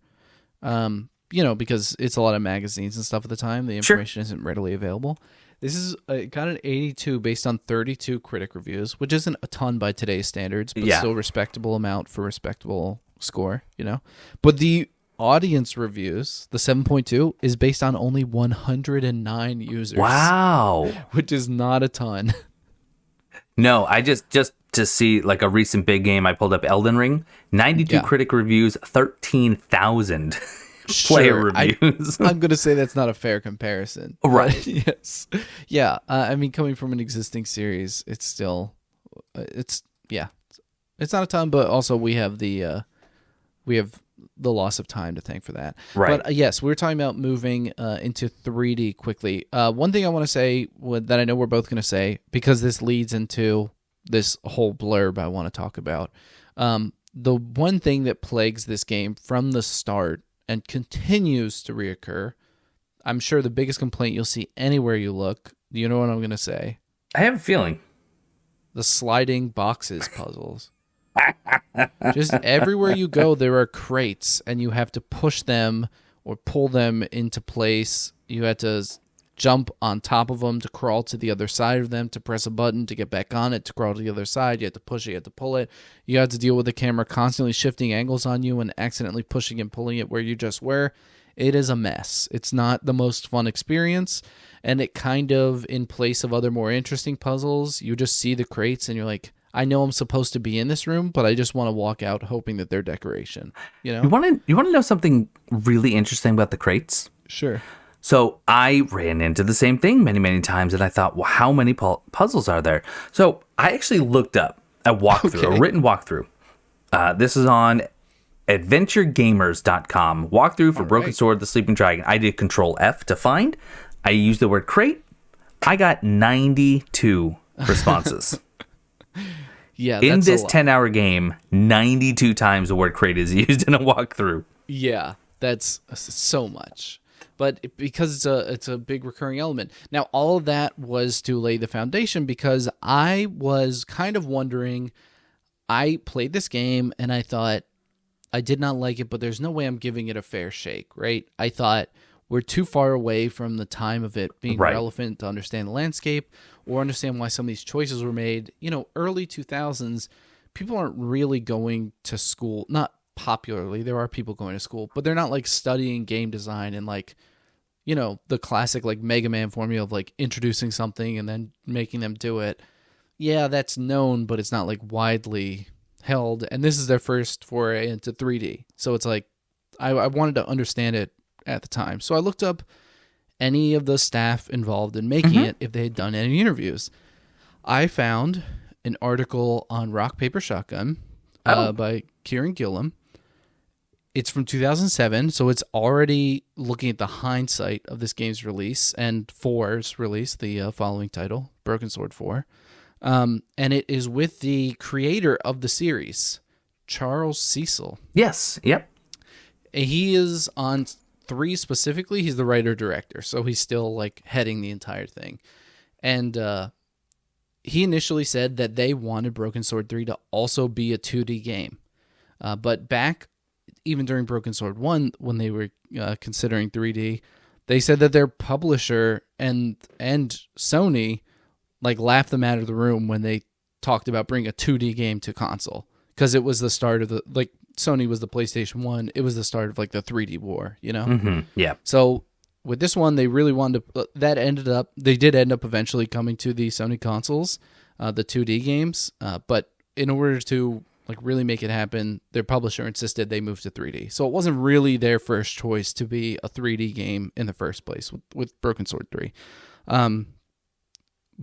You know, because it's a lot of magazines and stuff at the time. The information isn't readily available. This is got an 82 based on 32 critic reviews, which isn't a ton by today's standards, but still respectable amount for respectable score, you know. But the audience reviews, the 7.2, is based on only 109 users. Wow. Which is not a ton. No, I just to see like a recent big game, I pulled up Elden Ring, 92 critic reviews, 13,000 player reviews. I'm going to say that's not a fair comparison. Right. Yes. Yeah. I mean, coming from an existing series, it's still, it's not a ton, but also we have the loss of time to thank for that. Right. But yes, we were talking about moving into 3D quickly. One thing I want to say that I know we're both going to say, because this leads into this whole blurb I want to talk about. The one thing that plagues this game from the start and continues to reoccur, I'm sure the biggest complaint you'll see anywhere you look, you know what I'm going to say? I have a feeling. The sliding boxes puzzles. Just everywhere you go, there are crates, and you have to push them or pull them into place. You have to jump on top of them to crawl to the other side of them, to press a button to get back on it, to crawl to the other side. You have to push it, you have to pull it. You have to deal with the camera constantly shifting angles on you and accidentally pushing and pulling it where you just were. It is a mess. It's not the most fun experience, and it kind of, in place of other more interesting puzzles, you just see the crates and you're like, I know I'm supposed to be in this room, but I just want to walk out hoping that they're decoration. You know? You want to know something really interesting about the crates? Sure. So I ran into the same thing many, many times, and I thought, well, how many puzzles are there? So I actually looked up a walkthrough, a written walkthrough. This is on adventuregamers.com. Walkthrough for Broken Sword, The Sleeping Dragon. I did Control F to find. I used the word crate. I got 92 responses. Yeah, in this 10-hour game, 92 times the word crate is used in a walkthrough. Yeah, that's so much. But because it's a big recurring element. Now, all of that was to lay the foundation, because I was kind of wondering, I played this game and I thought, I did not like it, but there's no way I'm giving it a fair shake, right? I thought we're too far away from the time of it being relevant to understand the landscape or understand why some of these choices were made. You know, early 2000s, people aren't really going to school, not popularly. There are people going to school, but they're not like studying game design and like, you know, the classic like Mega Man formula of like introducing something and then making them do it. Yeah, that's known, but it's not like widely held. And this is their first foray into 3D. So it's like, I wanted to understand it at the time. So I looked up any of the staff involved in making it, if they had done any interviews. I found an article on Rock, Paper, Shotgun by Kieran Gilliam. It's from 2007, so it's already looking at the hindsight of this game's release and 4's release, the following title, Broken Sword 4. And it is with the creator of the series, Charles Cecil. Yes, yep. He is on 3 specifically. He's the writer-director, so he's still like heading the entire thing. And he initially said that they wanted Broken Sword 3 to also be a 2D game. But back, even during Broken Sword 1, when they were considering 3D, they said that their publisher and Sony like laughed them out of the room when they talked about bringing a 2D game to console, because it was the start of the, like, Sony was the PlayStation 1. It was the start of like the 3D war, you know? Mm-hmm. Yeah. So with this one, they really wanted to, they did end up eventually coming to the Sony consoles, the 2D games. But in order to like really make it happen, their publisher insisted they move to 3D. So it wasn't really their first choice to be a 3D game in the first place with Broken Sword 3.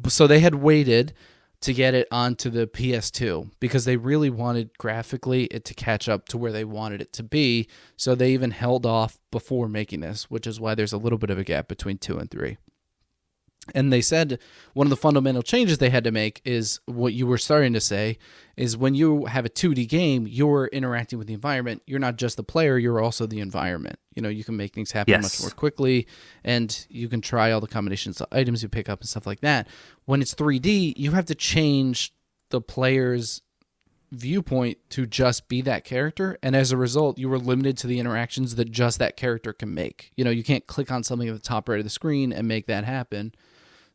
So they had waited to get it onto the PS2 because they really wanted graphically it to catch up to where they wanted it to be. So they even held off before making this, which is why there's a little bit of a gap between 2 and 3. And they said one of the fundamental changes they had to make is what you were starting to say is when you have a 2D game, you're interacting with the environment. You're not just the player, you're also the environment. You can make things happen much more quickly, and you can try all the combinations of items you pick up and stuff like that. When it's 3D, you have to change the player's viewpoint to just be that character, and as a result you were limited to the interactions that just that character can make. You can't click on something at the top right of the screen and make that happen.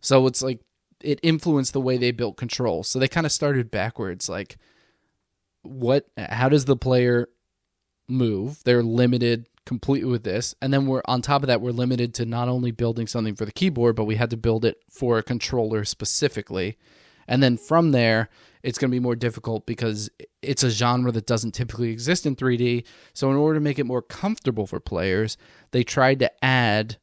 So it's like it influenced the way they built controls. So they kind of started backwards, like how does the player move? They're limited completely with this, and then we're on top of that, we're limited to not only building something for the keyboard, but we had to build it for a controller specifically. And then from there, it's going to be more difficult because it's a genre that doesn't typically exist in 3D. So in order to make it more comfortable for players, they tried to add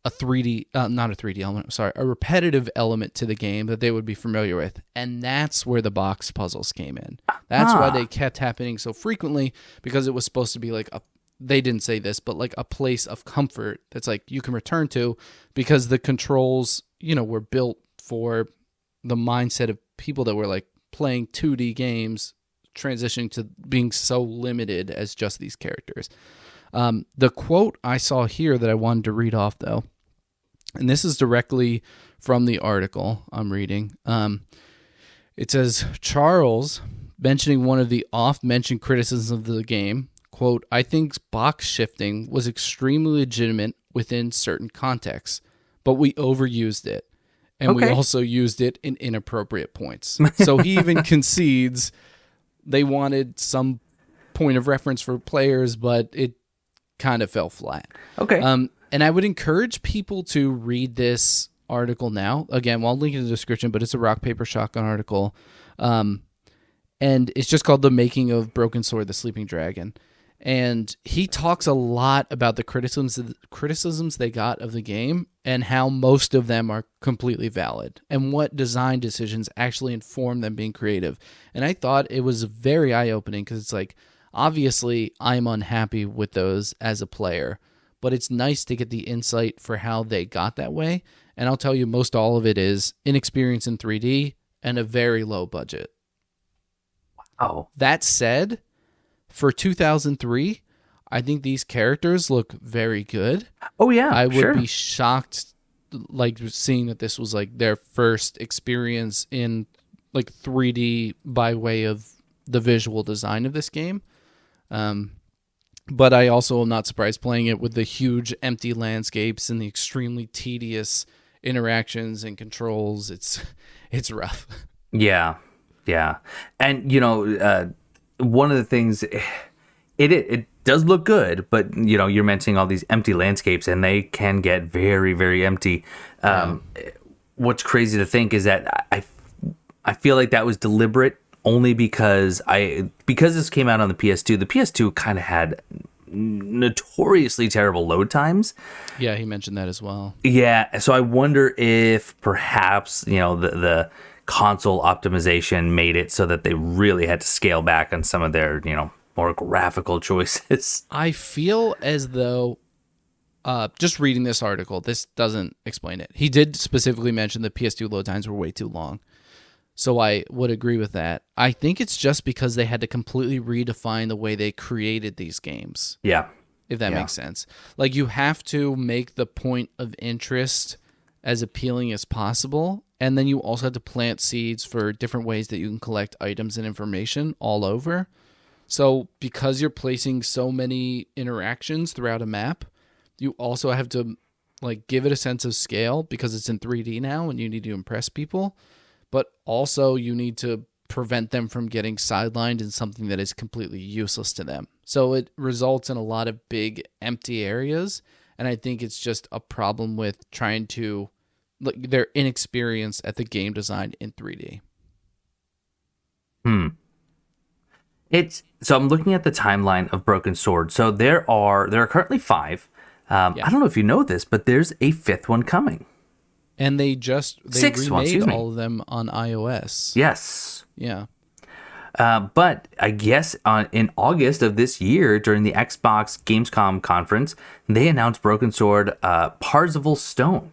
a 3D, not a 3D element, sorry, a repetitive element to the game that they would be familiar with. And that's where the box puzzles came in. That's why they kept happening so frequently, because it was supposed to be like they didn't say this, but like a place of comfort that's like you can return to, because the controls, were built for the mindset of people that were like playing 2D games, transitioning to being so limited as just these characters. The quote I saw here that I wanted to read off, though, and this is directly from the article I'm reading. It says, Charles, mentioning one of the oft-mentioned criticisms of the game, quote, "I think box shifting was extremely legitimate within certain contexts, but we overused it. And we also used it in inappropriate points." So he even concedes they wanted some point of reference for players, but it kind of fell flat. Okay. And I would encourage people to read this article now. Again, well, I'll link in the description, but it's a Rock, Paper, Shotgun article. And it's just called The Making of Broken Sword, the Sleeping Dragon. And he talks a lot about the criticisms they got of the game and how most of them are completely valid and what design decisions actually inform them being creative. And I thought it was very eye-opening, because it's like, obviously I'm unhappy with those as a player, but it's nice to get the insight for how they got that way. And I'll tell you, most all of it is inexperience in 3D and a very low budget. Wow. That said, for 2003, I think these characters look very good. Oh, yeah. I would be shocked, like, seeing that this was, like, their first experience in, like, 3D by way of the visual design of this game. But I also am not surprised playing it with the huge empty landscapes and the extremely tedious interactions and controls. It's rough. Yeah. And, one of the things, it does look good, but you're mentioning all these empty landscapes, and they can get very, very empty. What's crazy to think is that I feel like that was deliberate, only because this came out on the PS2. The PS2 kind of had notoriously terrible load times. Yeah, he mentioned that as well. Yeah, so I wonder if perhaps the console optimization made it so that they really had to scale back on some of their, more graphical choices. I feel as though, just reading this article, this doesn't explain it. He did specifically mention the PS2 load times were way too long. So I would agree with that. I think it's just because they had to completely redefine the way they created these games. Yeah. If that makes sense. Like, you have to make the point of interest as appealing as possible, and then you also have to plant seeds for different ways that you can collect items and information all over. So because you're placing so many interactions throughout a map, you also have to like give it a sense of scale, because it's in 3D now and you need to impress people. But also you need to prevent them from getting sidelined in something that is completely useless to them. So it results in a lot of big empty areas, and I think it's just a problem with trying to, like, their inexperience at the game design in 3D. So I'm looking at the timeline of Broken Sword. So there are currently 5. I don't know if you know this, but there's a 5th one coming. And they Sixth one, remade all of them on iOS. Yes. Yeah. But I guess in August of this year, during the Xbox Gamescom conference, they announced Broken Sword Parzival Stone.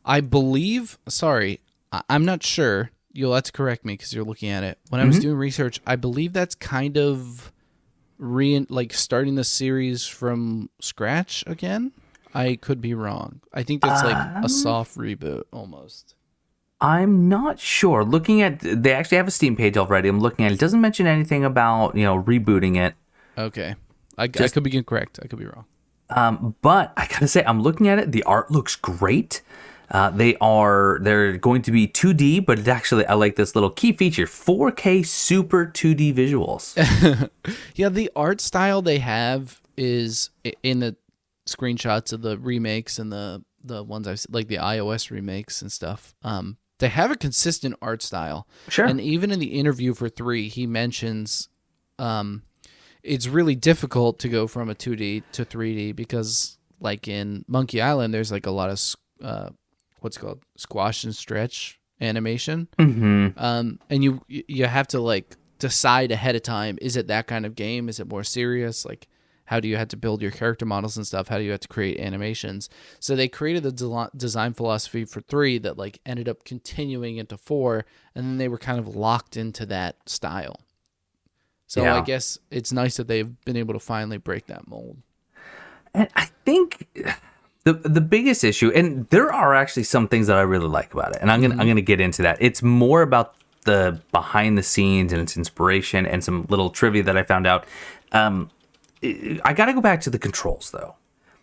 I believe. Sorry, I'm not sure. You'll have to correct me because you're looking at it. When I was doing research, I believe that's kind of starting the series from scratch again. I could be wrong. I think that's like a soft reboot almost. I'm not sure. Looking at, they actually have a Steam page already. I'm looking at it. It doesn't mention anything about, rebooting it. Okay. I could be incorrect. I could be wrong. But I gotta say, I'm looking at it. The art looks great. They're going to be 2D, but it actually, I like this little key feature, 4K super 2D visuals. Yeah, the art style they have is in the screenshots of the remakes and the ones I've like the iOS remakes and stuff. They have a consistent art style. Sure. And even in the interview for 3, he mentions it's really difficult to go from a 2D to 3D because like in Monkey Island, there's like a lot of what's it called, squash and stretch animation. Mm-hmm. And you have to like decide ahead of time, is it that kind of game? Is it more serious? Like, how do you have to build your character models and stuff? How do you have to create animations? So they created a design philosophy for 3 that like ended up continuing into 4, and then they were kind of locked into that style. So yeah. I guess it's nice that they've been able to finally break that mold. And I think the biggest issue, and there are actually some things that I really like about it, and I'm gonna get into that. It's more about the behind the scenes and its inspiration and some little trivia that I found out. I got to go back to the controls, though.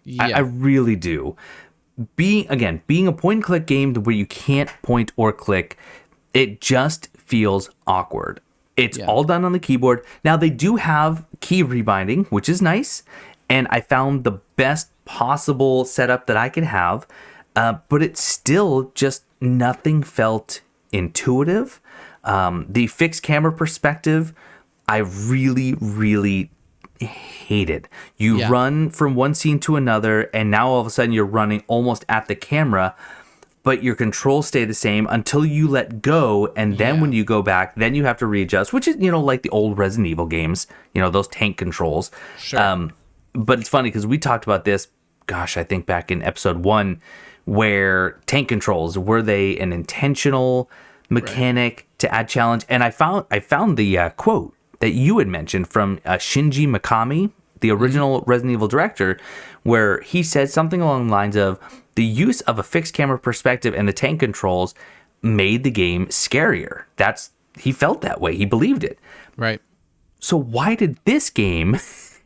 Yeah. I really do. Being a point-and-click game where you can't point or click, it just feels awkward. It's all done on the keyboard. Now, they do have key rebinding, which is nice, and I found the best possible setup that I could have, but it's still just nothing felt intuitive. The fixed camera perspective, I really, really hated. You run from one scene to another, and now all of a sudden you're running almost at the camera, but your controls stay the same until you let go, and then when you go back, then you have to readjust, which is, like the old Resident Evil games, those tank controls. Sure. But it's funny because we talked about this, gosh, I think back in episode 1, where tank controls, were they an intentional mechanic to add challenge? And I found the quote that you had mentioned from Shinji Mikami, the original Resident Evil director, where he said something along the lines of, the use of a fixed camera perspective and the tank controls made the game scarier. He felt that way. He believed it. Right. So why did this game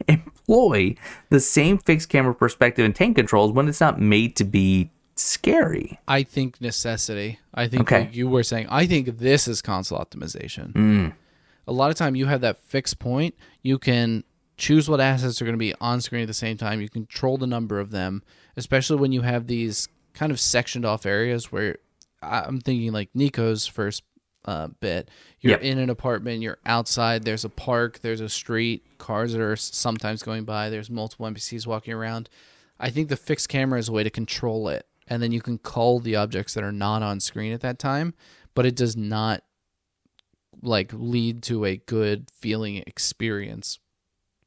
employ the same fixed camera perspective and tank controls when it's not made to be scary? I think necessity. I think like you were saying, I think this is console optimization. A lot of time you have that fixed point. You can choose what assets are going to be on screen at the same time. You control the number of them, especially when you have these kind of sectioned off areas where I'm thinking like Nico's first bit. You're in an apartment, you're outside, there's a park, there's a street, cars that are sometimes going by, there's multiple NPCs walking around. I think the fixed camera is a way to control it, and then you can cull the objects that are not on screen at that time, but it does not like lead to a good feeling experience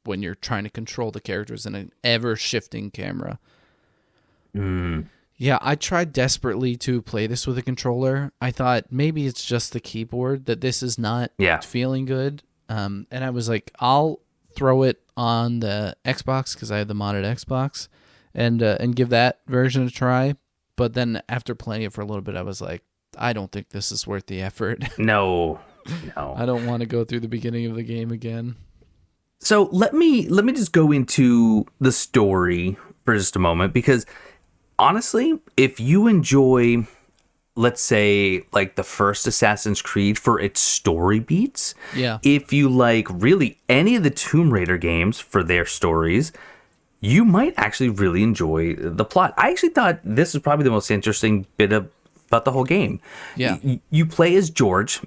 when you're trying to control the characters in an ever-shifting camera. Yeah, I tried desperately to play this with a controller. I thought maybe it's just the keyboard that this is not feeling good. And I was like, I'll throw it on the Xbox because I have the modded Xbox and give that version a try. But then after playing it for a little bit, I was like, I don't think this is worth the effort. No. I don't want to go through the beginning of the game again. So let me just go into the story for just a moment, because honestly, if you enjoy, let's say, like the first Assassin's Creed for its story beats, if you like really any of the Tomb Raider games for their stories, you might actually really enjoy the plot. I actually thought this is probably the most interesting bit about the whole game. You play as George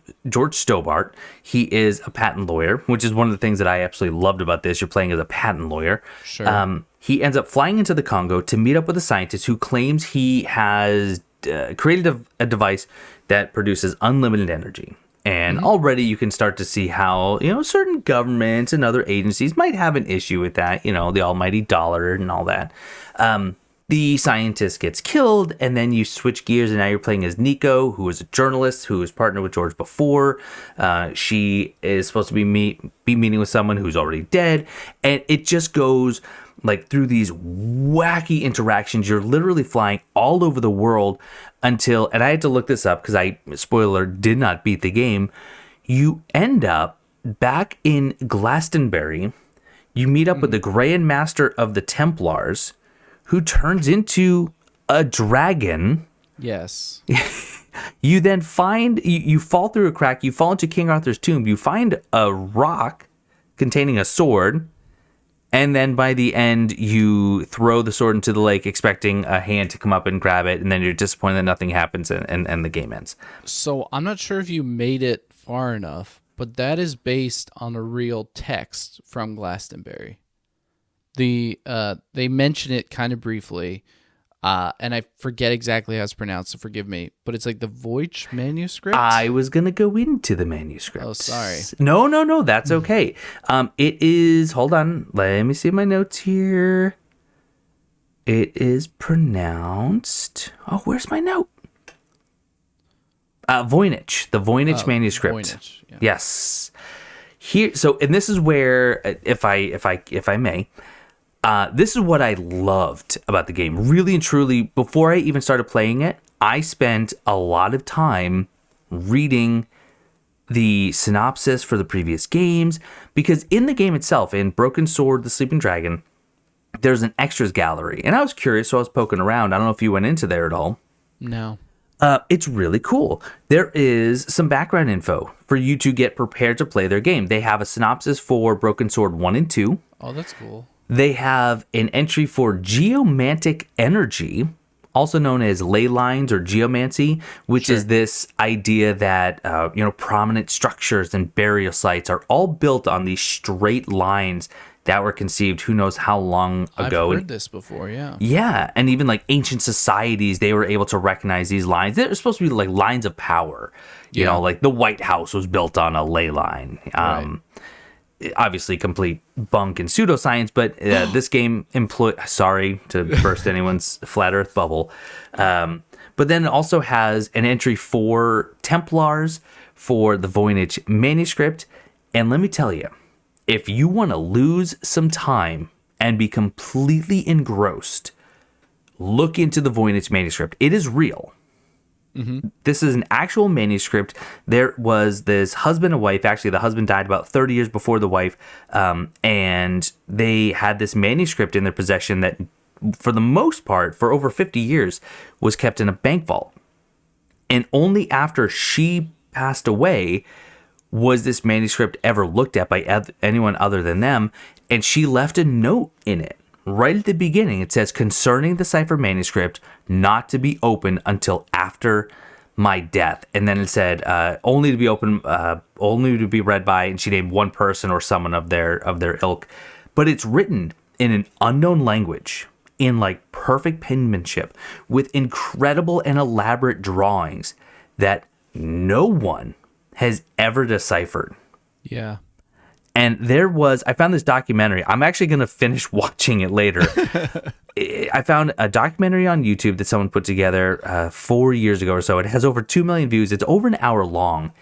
Stobart. He is a patent lawyer, which is one of the things that I absolutely loved about this. You're playing as a patent lawyer. Sure. He ends up flying into the Congo to meet up with a scientist who claims he has created a device that produces unlimited energy. And already you can start to see how, certain governments and other agencies might have an issue with that, the almighty dollar and all that. the scientist gets killed, and then you switch gears, and now you're playing as Nico, who is a journalist who was partnered with George before. She is supposed to be meeting with someone who's already dead, and it just goes like through these wacky interactions. You're literally flying all over the world until, and I had to look this up because spoiler, did not beat the game. You end up back in Glastonbury. You meet up with the Grand Master of the Templars, who turns into a dragon. Yes. You then find, you fall through a crack, you fall into King Arthur's tomb, you find a rock containing a sword, and then by the end, you throw the sword into the lake expecting a hand to come up and grab it, and then you're disappointed that nothing happens, and the game ends. So I'm not sure if you made it far enough, but that is based on a real text from Glastonbury. They mention it kind of briefly, and I forget exactly how it's pronounced, so forgive me, but it's like the Voight manuscript? I was going to go into the manuscript. Oh, sorry. No, that's okay. It is, hold on, let me see my notes here. It is pronounced, where's my note? Voynich, the Voynich manuscript. Voynich, yeah. Yes. Here, so, and this is where, if I may, this is what I loved about the game. Really and truly, before I even started playing it, I spent a lot of time reading the synopsis for the previous games, because in the game itself, in Broken Sword, The Sleeping Dragon, there's an extras gallery. And I was curious, so I was poking around. I don't know if you went into there at all. No. It's really cool. There is some background info for you to get prepared to play their game. They have a synopsis for Broken Sword 1 and 2. Oh, that's cool. They have an entry for geomantic energy, also known as ley lines or geomancy, which is this idea that prominent structures and burial sites are all built on these straight lines that were conceived who knows how long ago. I've heard this before, yeah. Yeah, and even like ancient societies, they were able to recognize these lines. They're supposed to be like lines of power. You know, like the White House was built on a ley line. Right. Obviously complete bunk and pseudoscience, but this game sorry to burst anyone's flat earth bubble. But then it also has an entry for Templars for the Voynich manuscript. And let me tell you, if you want to lose some time and be completely engrossed, look into the Voynich manuscript. It is real. Mm-hmm. This is an actual manuscript. There was this husband and wife. Actually, the husband died about 30 years before the wife. And they had this manuscript in their possession that, for the most part, for over 50 years, was kept in a bank vault. And only after she passed away was this manuscript ever looked at by anyone other than them. And she left a note in it. Right at the beginning, it says, concerning the cipher manuscript, not to be opened until after my death. And then it said, only to be open, only to be read by, and she named one person or someone of their ilk. But it's written in an unknown language, in like perfect penmanship, with incredible and elaborate drawings that no one has ever deciphered. Yeah. And I found this documentary. I'm actually going to finish watching it later. I found a documentary on YouTube that someone put together 4 years ago or so. It has over 2 million views. It's over an hour long,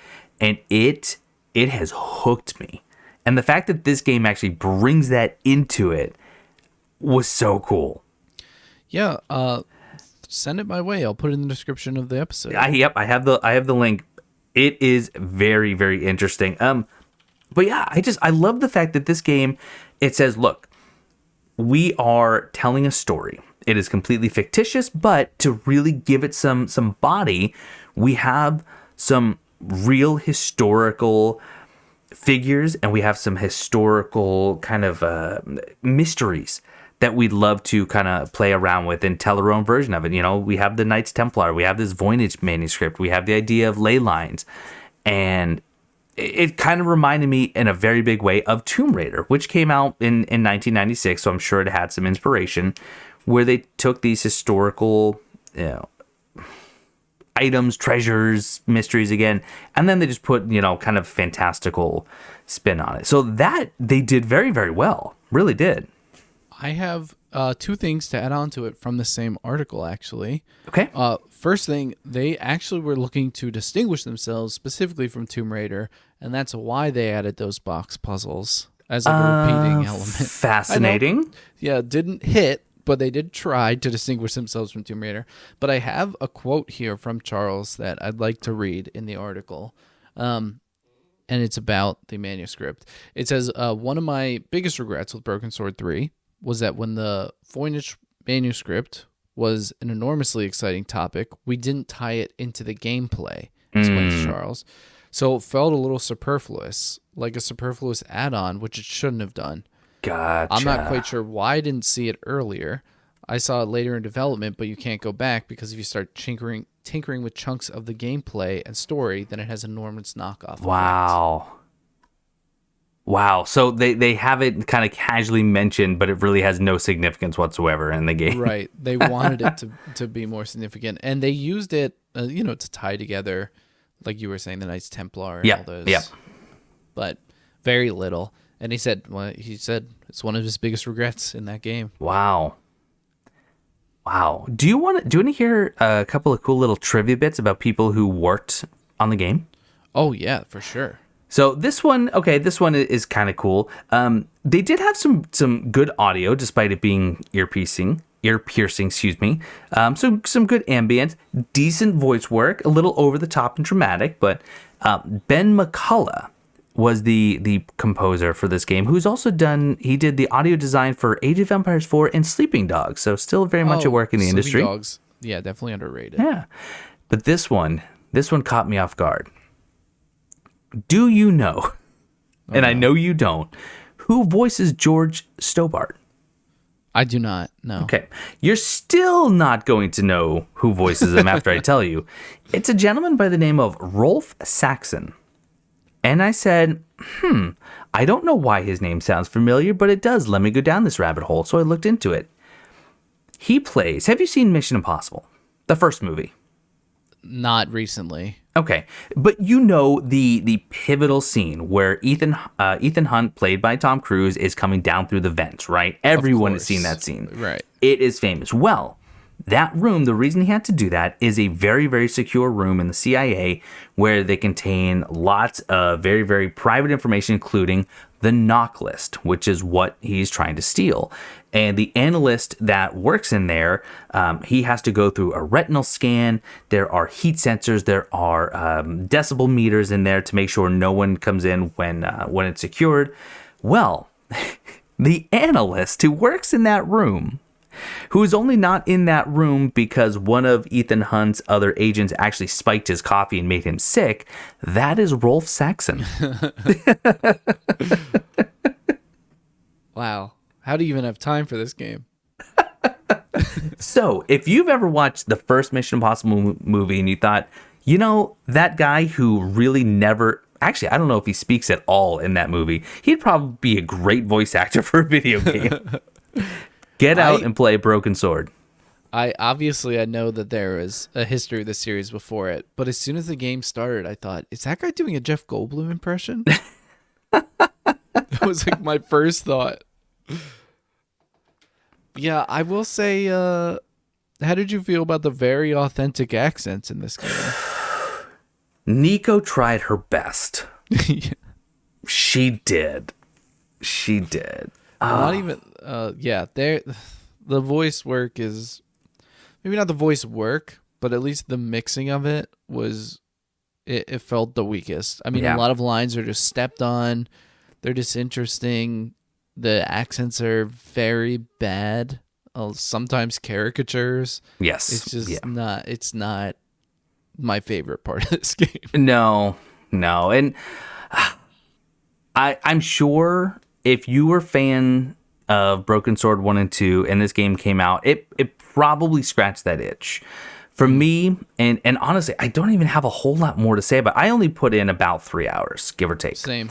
and it has hooked me. And the fact that this game actually brings that into it was so cool. Yeah, send it my way. I'll put it in the description of the episode. I have the link. It is very, very interesting. But yeah, I love the fact that this game, it says, look, we are telling a story. It is completely fictitious, but to really give it some body, we have some real historical figures, and we have some historical kind of mysteries that we'd love to kind of play around with and tell our own version of it. You know, we have the Knights Templar, we have this Voynich manuscript, we have the idea of ley lines, and it kind of reminded me in a very big way of Tomb Raider, which came out in 1996, so I'm sure it had some inspiration, where they took these historical, items, treasures, mysteries again, and then they just put, kind of fantastical spin on it. So that they did very, very well. Really did. I have two things to add on to it from the same article, actually. Okay. First thing, they actually were looking to distinguish themselves specifically from Tomb Raider, and that's why they added those box puzzles as like a repeating element. Fascinating. Yeah, didn't hit, but they did try to distinguish themselves from Tomb Raider. But I have a quote here from Charles that I'd like to read in the article. And it's about the manuscript. It says, one of my biggest regrets with Broken Sword 3 was that when the Voynich manuscript was an enormously exciting topic, we didn't tie it into the gameplay, explains Charles. So it felt a little superfluous, like a superfluous add-on, which it shouldn't have done. Gotcha. I'm not quite sure why I didn't see it earlier. I saw it later in development, but you can't go back because if you start tinkering with chunks of the gameplay and story, then it has enormous knockoff. Wow. Effect. Wow. So they have it kind of casually mentioned, but it really has no significance whatsoever in the game. Right. They wanted it to be more significant, and they used it, to tie together, like you were saying, the Knights Templar and all those. Yeah. But very little. And he said it's one of his biggest regrets in that game. Wow. Do you want to hear a couple of cool little trivia bits about people who worked on the game? Oh yeah, for sure. So this one is kind of cool. They did have some good audio despite it being ear piercing, excuse me. Some good ambient, decent voice work, a little over the top and dramatic, but Ben McCullough was the composer for this game, who's also did the audio design for Age of Empires 4 and Sleeping Dogs, so still very much at work in the industry. Sleeping Dogs, yeah, definitely underrated. Yeah. But this one caught me off guard. Do you know, and I know you don't, who voices George Stobart? I do not, no. Okay. You're still not going to know who voices him after I tell you. It's a gentleman by the name of Rolf Saxon. And I said, I don't know why his name sounds familiar, but it does. Let me go down this rabbit hole. So I looked into it. Have you seen Mission Impossible? The first movie? Not recently. Okay. But you know the pivotal scene where Ethan Hunt, played by Tom Cruise, is coming down through the vents, right? Everyone has seen that scene. Right. It is famous. Well, that room, the reason he had to do that is a very, very secure room in the CIA where they contain lots of very, very private information, including the knock list, which is what he's trying to steal. And the analyst that works in there, he has to go through a retinal scan. There are heat sensors. There are decibel meters in there to make sure no one comes in when it's secured. Well, the analyst who works in that room, who is only not in that room because one of Ethan Hunt's other agents actually spiked his coffee and made him sick, that is Rolf Saxon. Wow. How do you even have time for this game? So, if you've ever watched the first Mission Impossible movie and you thought, that guy who really never... Actually, I don't know if he speaks at all in that movie. He'd probably be a great voice actor for a video game. Get out and play Broken Sword. I know that there is a history of the series before it, but as soon as the game started, I thought, is that guy doing a Jeff Goldblum impression? That was like my first thought. Yeah, I will say, how did you feel about the very authentic accents in this game? Nico tried her best. Yeah. She did. Not even, the voice work is, maybe not the voice work, but at least the mixing of it it felt the weakest. I mean, a lot of lines are just stepped on. They're disinteresting. The accents are very bad. Sometimes caricatures. Yes. It's just it's not my favorite part of this game. No. And I'm sure if you were a fan of Broken Sword 1 and 2 and this game came out, it probably scratched that itch. For me, and honestly, I don't even have a whole lot more to say about it. I only put in about 3 hours, give or take. Same.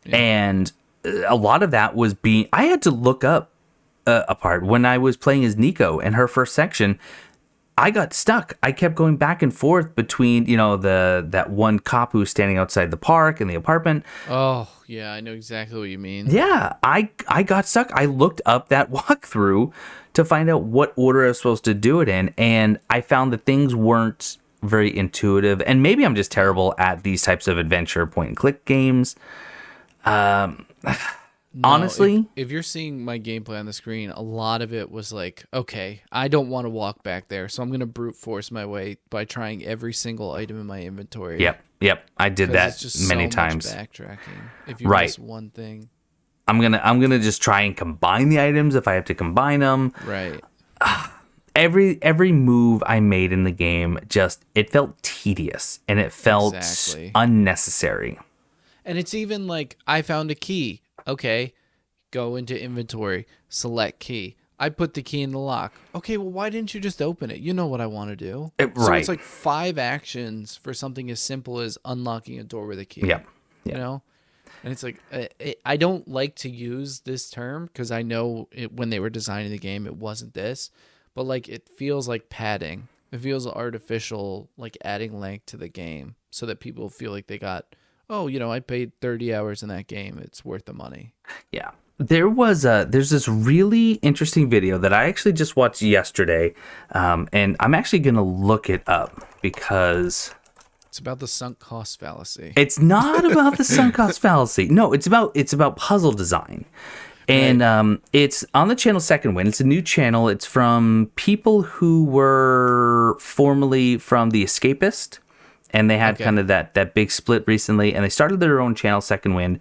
Yeah. And a lot of that was I had to look up a part when I was playing as Nico in her first section. I got stuck. I kept going back and forth between, that one cop who was standing outside the park and the apartment. Oh, yeah, I know exactly what you mean. Yeah, I got stuck. I looked up that walkthrough to find out what order I was supposed to do it in, and I found that things weren't very intuitive. And maybe I'm just terrible at these types of adventure point and click games. No, Honestly, if you're seeing my gameplay on the screen, a lot of it was like, okay, I don't want to walk back there, so I'm going to brute force my way by trying every single item in my inventory. Yep. I did that it's just many so times. Much backtracking. If you Right. miss one thing, I'm gonna just try and combine the items if I have to combine them. right? Every move I made in the game it felt tedious and it felt Exactly. unnecessary. And it's even like I found a key. Okay, go into inventory, select key. I put the key in the lock. Okay, well, why didn't you just open it? You know what I want to do. So Right. it's like 5 actions for something as simple as unlocking a door with a key. Yep. You know? And it's like, I don't like to use this term because I know when they were designing the game, it wasn't this. But like, it feels like padding. It feels artificial, like adding length to the game so that people feel like they got, I paid 30 hours in that game. It's worth the money. Yeah. There's this really interesting video that I actually just watched yesterday, and I'm actually going to look it up because It's about the sunk cost fallacy. it's not about the sunk cost fallacy. No, it's about puzzle design. And it's on the channel Second Wind. It's a new channel. It's from people who were formerly from The Escapist. And they had kind of that big split recently. And they started their own channel, Second Wind.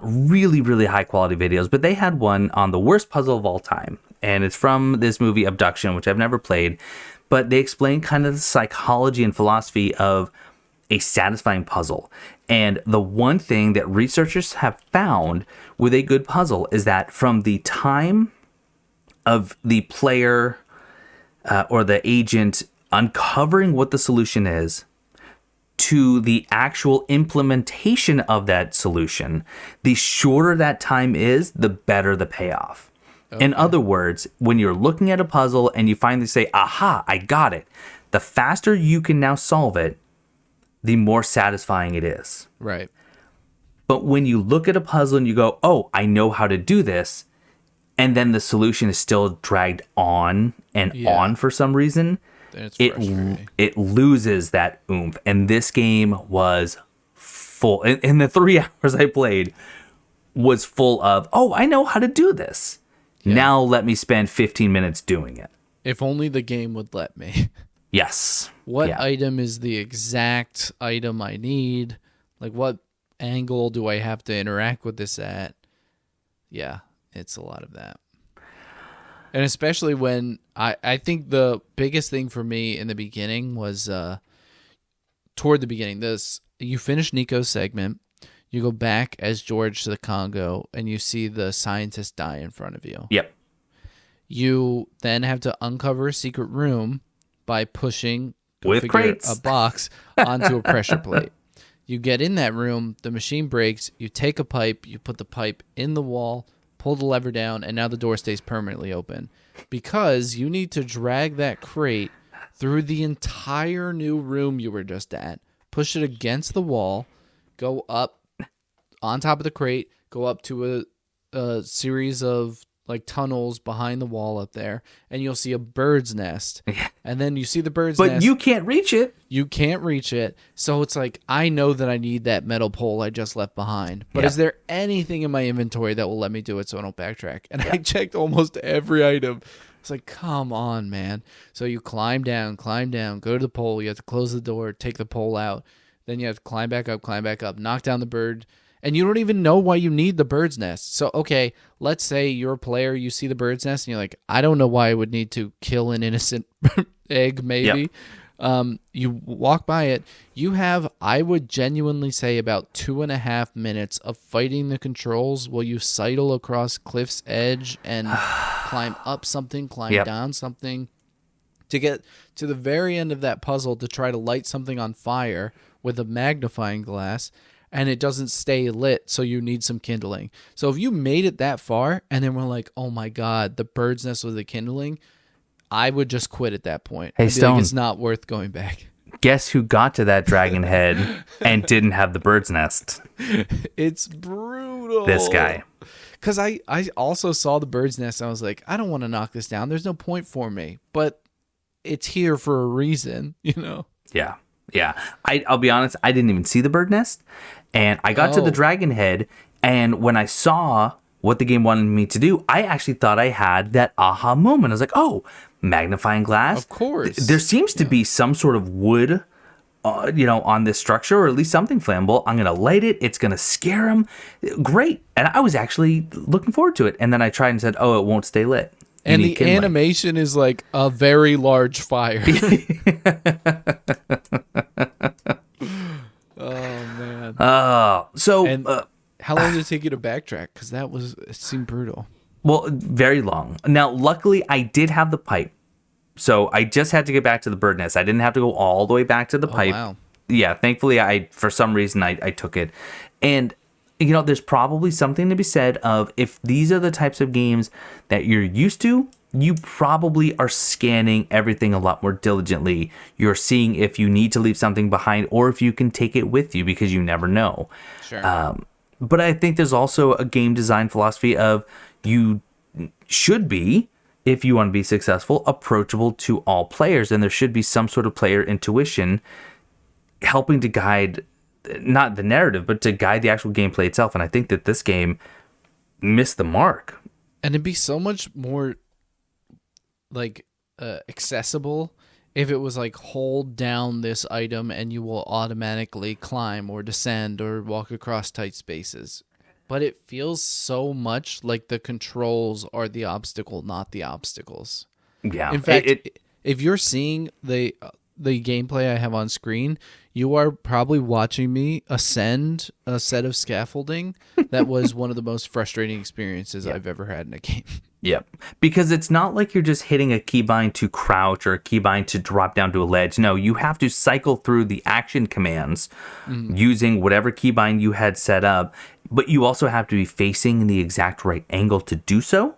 Really, really high quality videos. But they had one on the worst puzzle of all time. And it's from this movie Abduction, which I've never played. But they explain kind of the psychology and philosophy of a satisfying puzzle. And the one thing that researchers have found with a good puzzle is that from the time of the player or the agent uncovering what the solution is to the actual implementation of that solution, the shorter that time is, the better the payoff. Okay. In other words, when you're looking at a puzzle and you finally say, aha, I got it, the faster you can now solve it, the more satisfying it is. Right. But when you look at a puzzle and you go, oh, I know how to do this, and then the solution is still dragged on and on for some reason, it loses that oomph. And this game was full. In the 3 hours I played was full of, oh, I know how to do this. Yeah. Now let me spend 15 minutes doing it. If only the game would let me. Yes. What item is the exact item I need? Like, what angle do I have to interact with this at? Yeah, it's a lot of that. And especially when I think the biggest thing for me in the beginning was toward the beginning. You finish Nico's segment, you go back as George to the Congo, and you see the scientist die in front of you. Yep. You then have to uncover a secret room by pushing with crates a box onto a pressure plate. You get in that room, the machine breaks, you take a pipe, you put the pipe in the wall, pull the lever down, and now the door stays permanently open. Because you need to drag that crate through the entire new room you were just at, push it against the wall, go up on top of the crate, go up to a series of like tunnels behind the wall up there, and you'll see a bird's nest. And then you see the bird's nest. But you can't reach it. You can't reach it. So it's like, I know that I need that metal pole I just left behind. But is there anything in my inventory that will let me do it so I don't backtrack? And I checked almost every item. It's like, come on, man. So you climb down, go to the pole. You have to close the door, take the pole out. Then you have to climb back up, knock down the bird. And you don't even know why you need the bird's nest. So, okay, let's say you're a player, you see the bird's nest, and you're like, I don't know why I would need to kill an innocent egg, maybe. Yep. You walk by it. You have, I would genuinely say, about 2.5 minutes of fighting the controls while you sidle across cliff's edge and climb up something, climb down something, to get to the very end of that puzzle to try to light something on fire with a magnifying glass. And it doesn't stay lit, so you need some kindling. So if you made it that far, and then we're like, oh my God, the bird's nest was the kindling, I would just quit at that point. Hey, I'd be Stone. like, it's not worth going back. Guess who got to that dragon head and didn't have the bird's nest? It's brutal. This guy. Because I also saw the bird's nest and I was like, I don't want to knock this down. There's no point for me. But it's here for a reason, you know? Yeah. Yeah. I'll be honest, I didn't even see the bird nest. And I got to the dragon head, and when I saw what the game wanted me to do, I actually thought I had that aha moment. I was like, oh, magnifying glass. Of course. There seems to be some sort of wood, on this structure, or at least something flammable. I'm going to light it. It's going to scare him. Great. And I was actually looking forward to it. And then I tried and said, oh, it won't stay lit. And the animation is like a very large fire. Oh, man. How long did it take you to backtrack? Because it seemed brutal. Well, very long. Now, luckily, I did have the pipe. So I just had to get back to the bird nest. I didn't have to go all the way back to the pipe. Wow. Yeah, thankfully, for some reason, I took it. And, there's probably something to be said of, if these are the types of games that you're used to, you probably are scanning everything a lot more diligently. You're seeing if you need to leave something behind or if you can take it with you, because you never know. Sure. But I think there's also a game design philosophy of, you should be, if you want to be successful, approachable to all players. And there should be some sort of player intuition helping to guide, not the narrative, but to guide the actual gameplay itself. And I think that this game missed the mark. And it'd be so much more accessible if it was like, hold down this item and you will automatically climb or descend or walk across tight spaces. But it feels so much like the controls are the obstacle, not the obstacles. Yeah. In fact, if you're seeing the gameplay I have on screen, you are probably watching me ascend a set of scaffolding that was one of the most frustrating experiences I've ever had in a game. Yep. Because it's not like you're just hitting a keybind to crouch or a keybind to drop down to a ledge. No, you have to cycle through the action commands using whatever keybind you had set up. But you also have to be facing in the exact right angle to do so,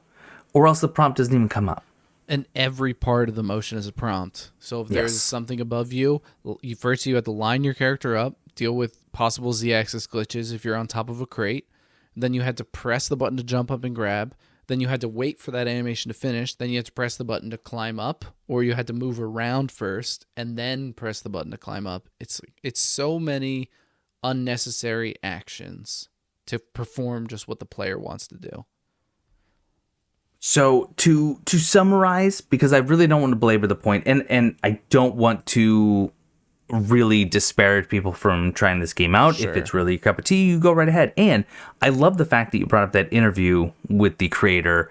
or else the prompt doesn't even come up. And every part of the motion is a prompt. So if there's something above you, you have to line your character up, deal with possible Z-axis glitches if you're on top of a crate. Then you had to press the button to jump up and grab. Then you had to wait for that animation to finish. Then you had to press the button to climb up, or you had to move around first and then press the button to climb up. It's so many unnecessary actions to perform just what the player wants to do. So to summarize, because I really don't want to belabor the point, and I don't want to really disparage people from trying this game out. Sure. If it's really a cup of tea, you go right ahead. And I love the fact that you brought up that interview with the creator,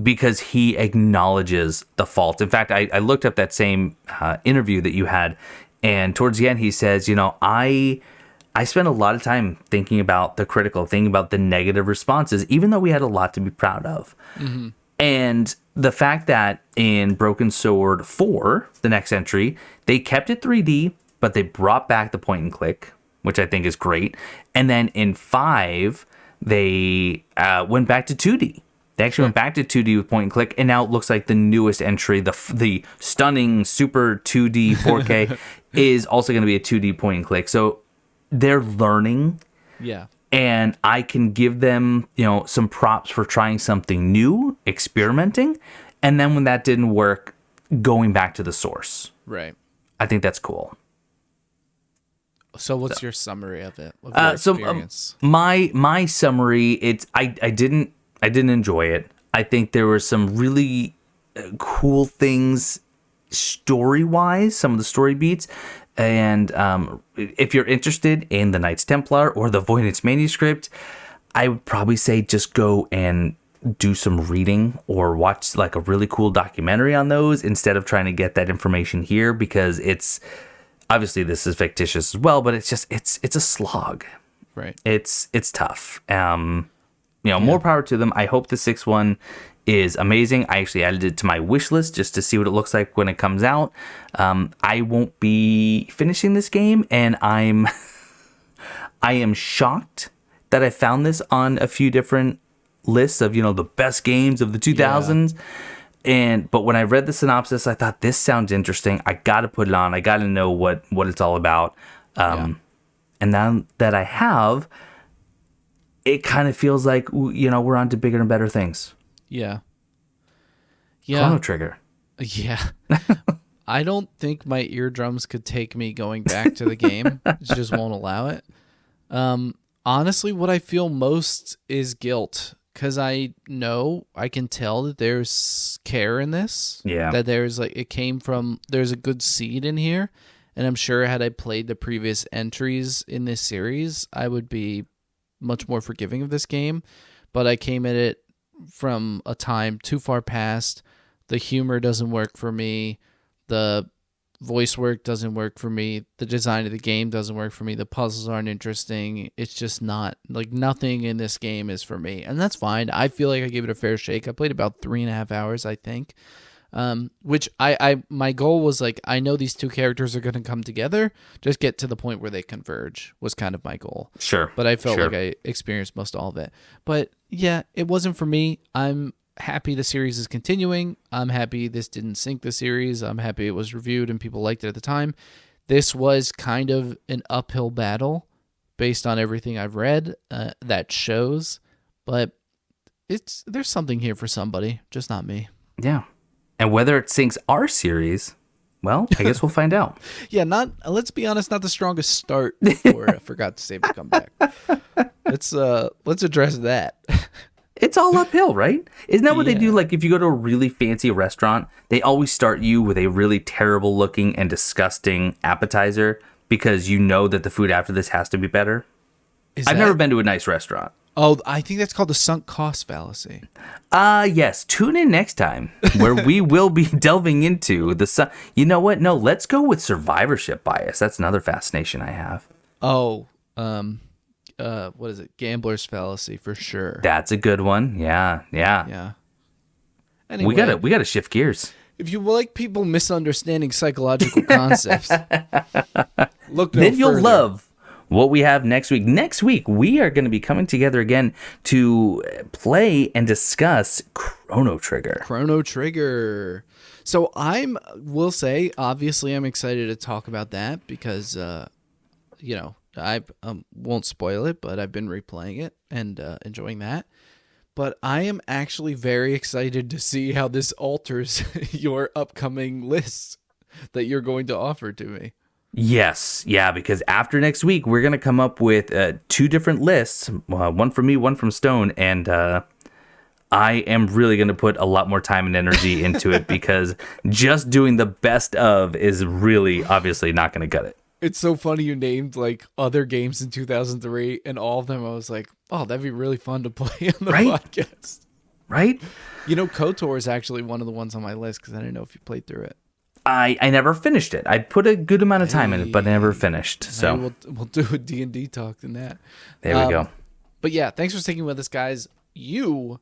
because he acknowledges the fault. In fact, I looked up that same interview that you had, and towards the end he says, I spent a lot of time thinking about the critical thing, about the negative responses, even though we had a lot to be proud of. Mm-hmm. And the fact that in Broken Sword 4, the next entry, they kept it 3D, but they brought back the point and click, which I think is great. And then in 5, they went back to 2D. They actually went back to 2D with point and click, and now it looks like the newest entry, the stunning super 2D 4K, is also going to be a 2D point and click. So they're learning. Yeah. And I can give them, some props for trying something new, experimenting. And then when that didn't work, going back to the source. Right. I think that's cool. So what's your summary of it? Of your experience? My summary, I didn't enjoy it. I think there were some really cool things story-wise, some of the story beats. And if you're interested in the Knights Templar or the Voynich manuscript, I would probably say just go and do some reading or watch like a really cool documentary on those instead of trying to get that information here, because it's obviously this is fictitious as well, but it's just it's a slog. Right. It's tough. More power to them. I hope the 6th one is amazing. I actually added it to my wish list just to see what it looks like when it comes out. I won't be finishing this game, and I am shocked that I found this on a few different lists of the best games of the 2000s. But when I read the synopsis, I thought this sounds interesting. I got to put it on. I got to know what it's all about. And now that I have, it kind of feels like, we're on to bigger and better things. Yeah. Chrono Trigger. Yeah. I don't think my eardrums could take me going back to the game. It just won't allow it. Honestly, what I feel most is guilt, because I can tell that there's care in this. Yeah. That there's there's a good seed in here. And I'm sure had I played the previous entries in this series, I would be much more forgiving of this game. But I came at it from a time too far past. The humor doesn't work for me. The voice work doesn't work for me. The design of the game doesn't work for me. The puzzles aren't interesting. It's just not, nothing in this game is for me. And that's fine. I feel like I gave it a fair shake. I played about 3.5 hours, I think. Which my goal was I know these two characters are going to come together. Just get to the point where they converge was kind of my goal. Sure. But I felt like I experienced most all of it. But yeah, it wasn't for me. I'm happy the series is continuing. I'm happy this didn't sink the series. I'm happy it was reviewed and people liked it at the time. This was kind of an uphill battle based on everything I've read. That shows, but there's something here for somebody, just not me. Yeah. And whether it sinks our series, well, I guess we'll find out. Yeah, let's be honest, not the strongest start for Forgot to Save the Comeback. Let's address that. It's all uphill, right? Isn't that what they do? If you go to a really fancy restaurant, they always start you with a really terrible looking and disgusting appetizer because you know that the food after this has to be better. I've never been to a nice restaurant. Oh, I think that's called the sunk cost fallacy. Yes. Tune in next time where we will be delving into the You know what? No, let's go with survivorship bias. That's another fascination I have. Oh, what is it? Gambler's fallacy for sure. That's a good one. Yeah. Anyway, we gotta shift gears. If you like people misunderstanding psychological concepts, look no then you'll further. love what we have next week. Next week, we are going to be coming together again to play and discuss Chrono Trigger. Chrono Trigger. So will say, obviously, I'm excited to talk about that because, I won't spoil it, but I've been replaying it and enjoying that. But I am actually very excited to see how this alters your upcoming lists that you're going to offer to me. Yes, yeah, because after next week, we're going to come up with 2 different lists, one from me, one from Stone, and I am really going to put a lot more time and energy into it because just doing the best of is really obviously not going to cut it. It's so funny you named other games in 2003, and all of them I was like, oh, that'd be really fun to play on the podcast. Right? KOTOR is actually one of the ones on my list because I didn't know if you played through it. I never finished it. I put a good amount of time in it, but I never finished. So we'll do a D&D talk in that. There we go. But yeah, thanks for sticking with us, guys. You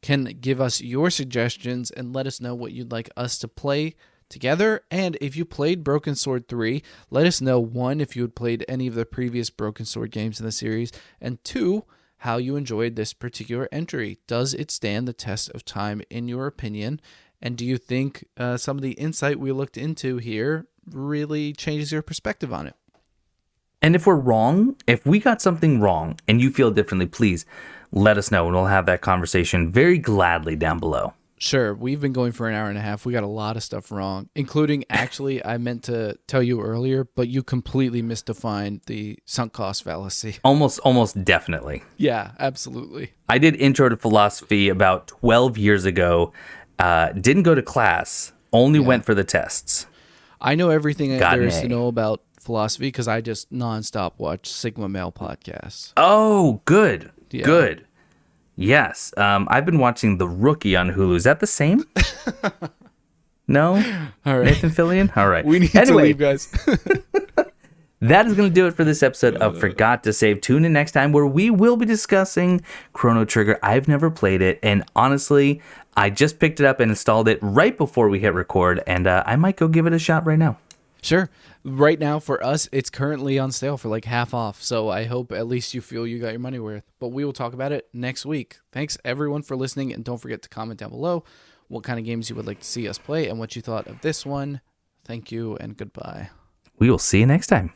can give us your suggestions and let us know what you'd like us to play together. And if you played Broken Sword 3, let us know, 1, if you had played any of the previous Broken Sword games in the series, and 2, how you enjoyed this particular entry. Does it stand the test of time in your opinion? And do you think some of the insight we looked into here really changes your perspective on it? And if we're wrong, if we got something wrong and you feel differently, please let us know and we'll have that conversation very gladly down below. Sure. We've been going for an hour and a half. We got a lot of stuff wrong, including actually, I meant to tell you earlier, but you completely misdefined the sunk cost fallacy. Almost definitely. Yeah, absolutely. I did Intro to Philosophy about 12 years ago. Didn't go to class, only went for the tests. I know everything there is to know about philosophy because I just nonstop watch Sigma Male podcasts. Oh, good. Yeah. Good. Yes. I've been watching The Rookie on Hulu. Is that the same? No? All right. Nathan Fillion? All right. We need to leave, guys. That is going to do it for this episode of Forgot to Save. Tune in next time where we will be discussing Chrono Trigger. I've never played it, and honestly, I just picked it up and installed it right before we hit record, and I might go give it a shot right now. Sure. Right now, for us, it's currently on sale for half off, so I hope at least you feel you got your money worth. But we will talk about it next week. Thanks, everyone, for listening, and don't forget to comment down below what kind of games you would like to see us play and what you thought of this one. Thank you and goodbye. We will see you next time.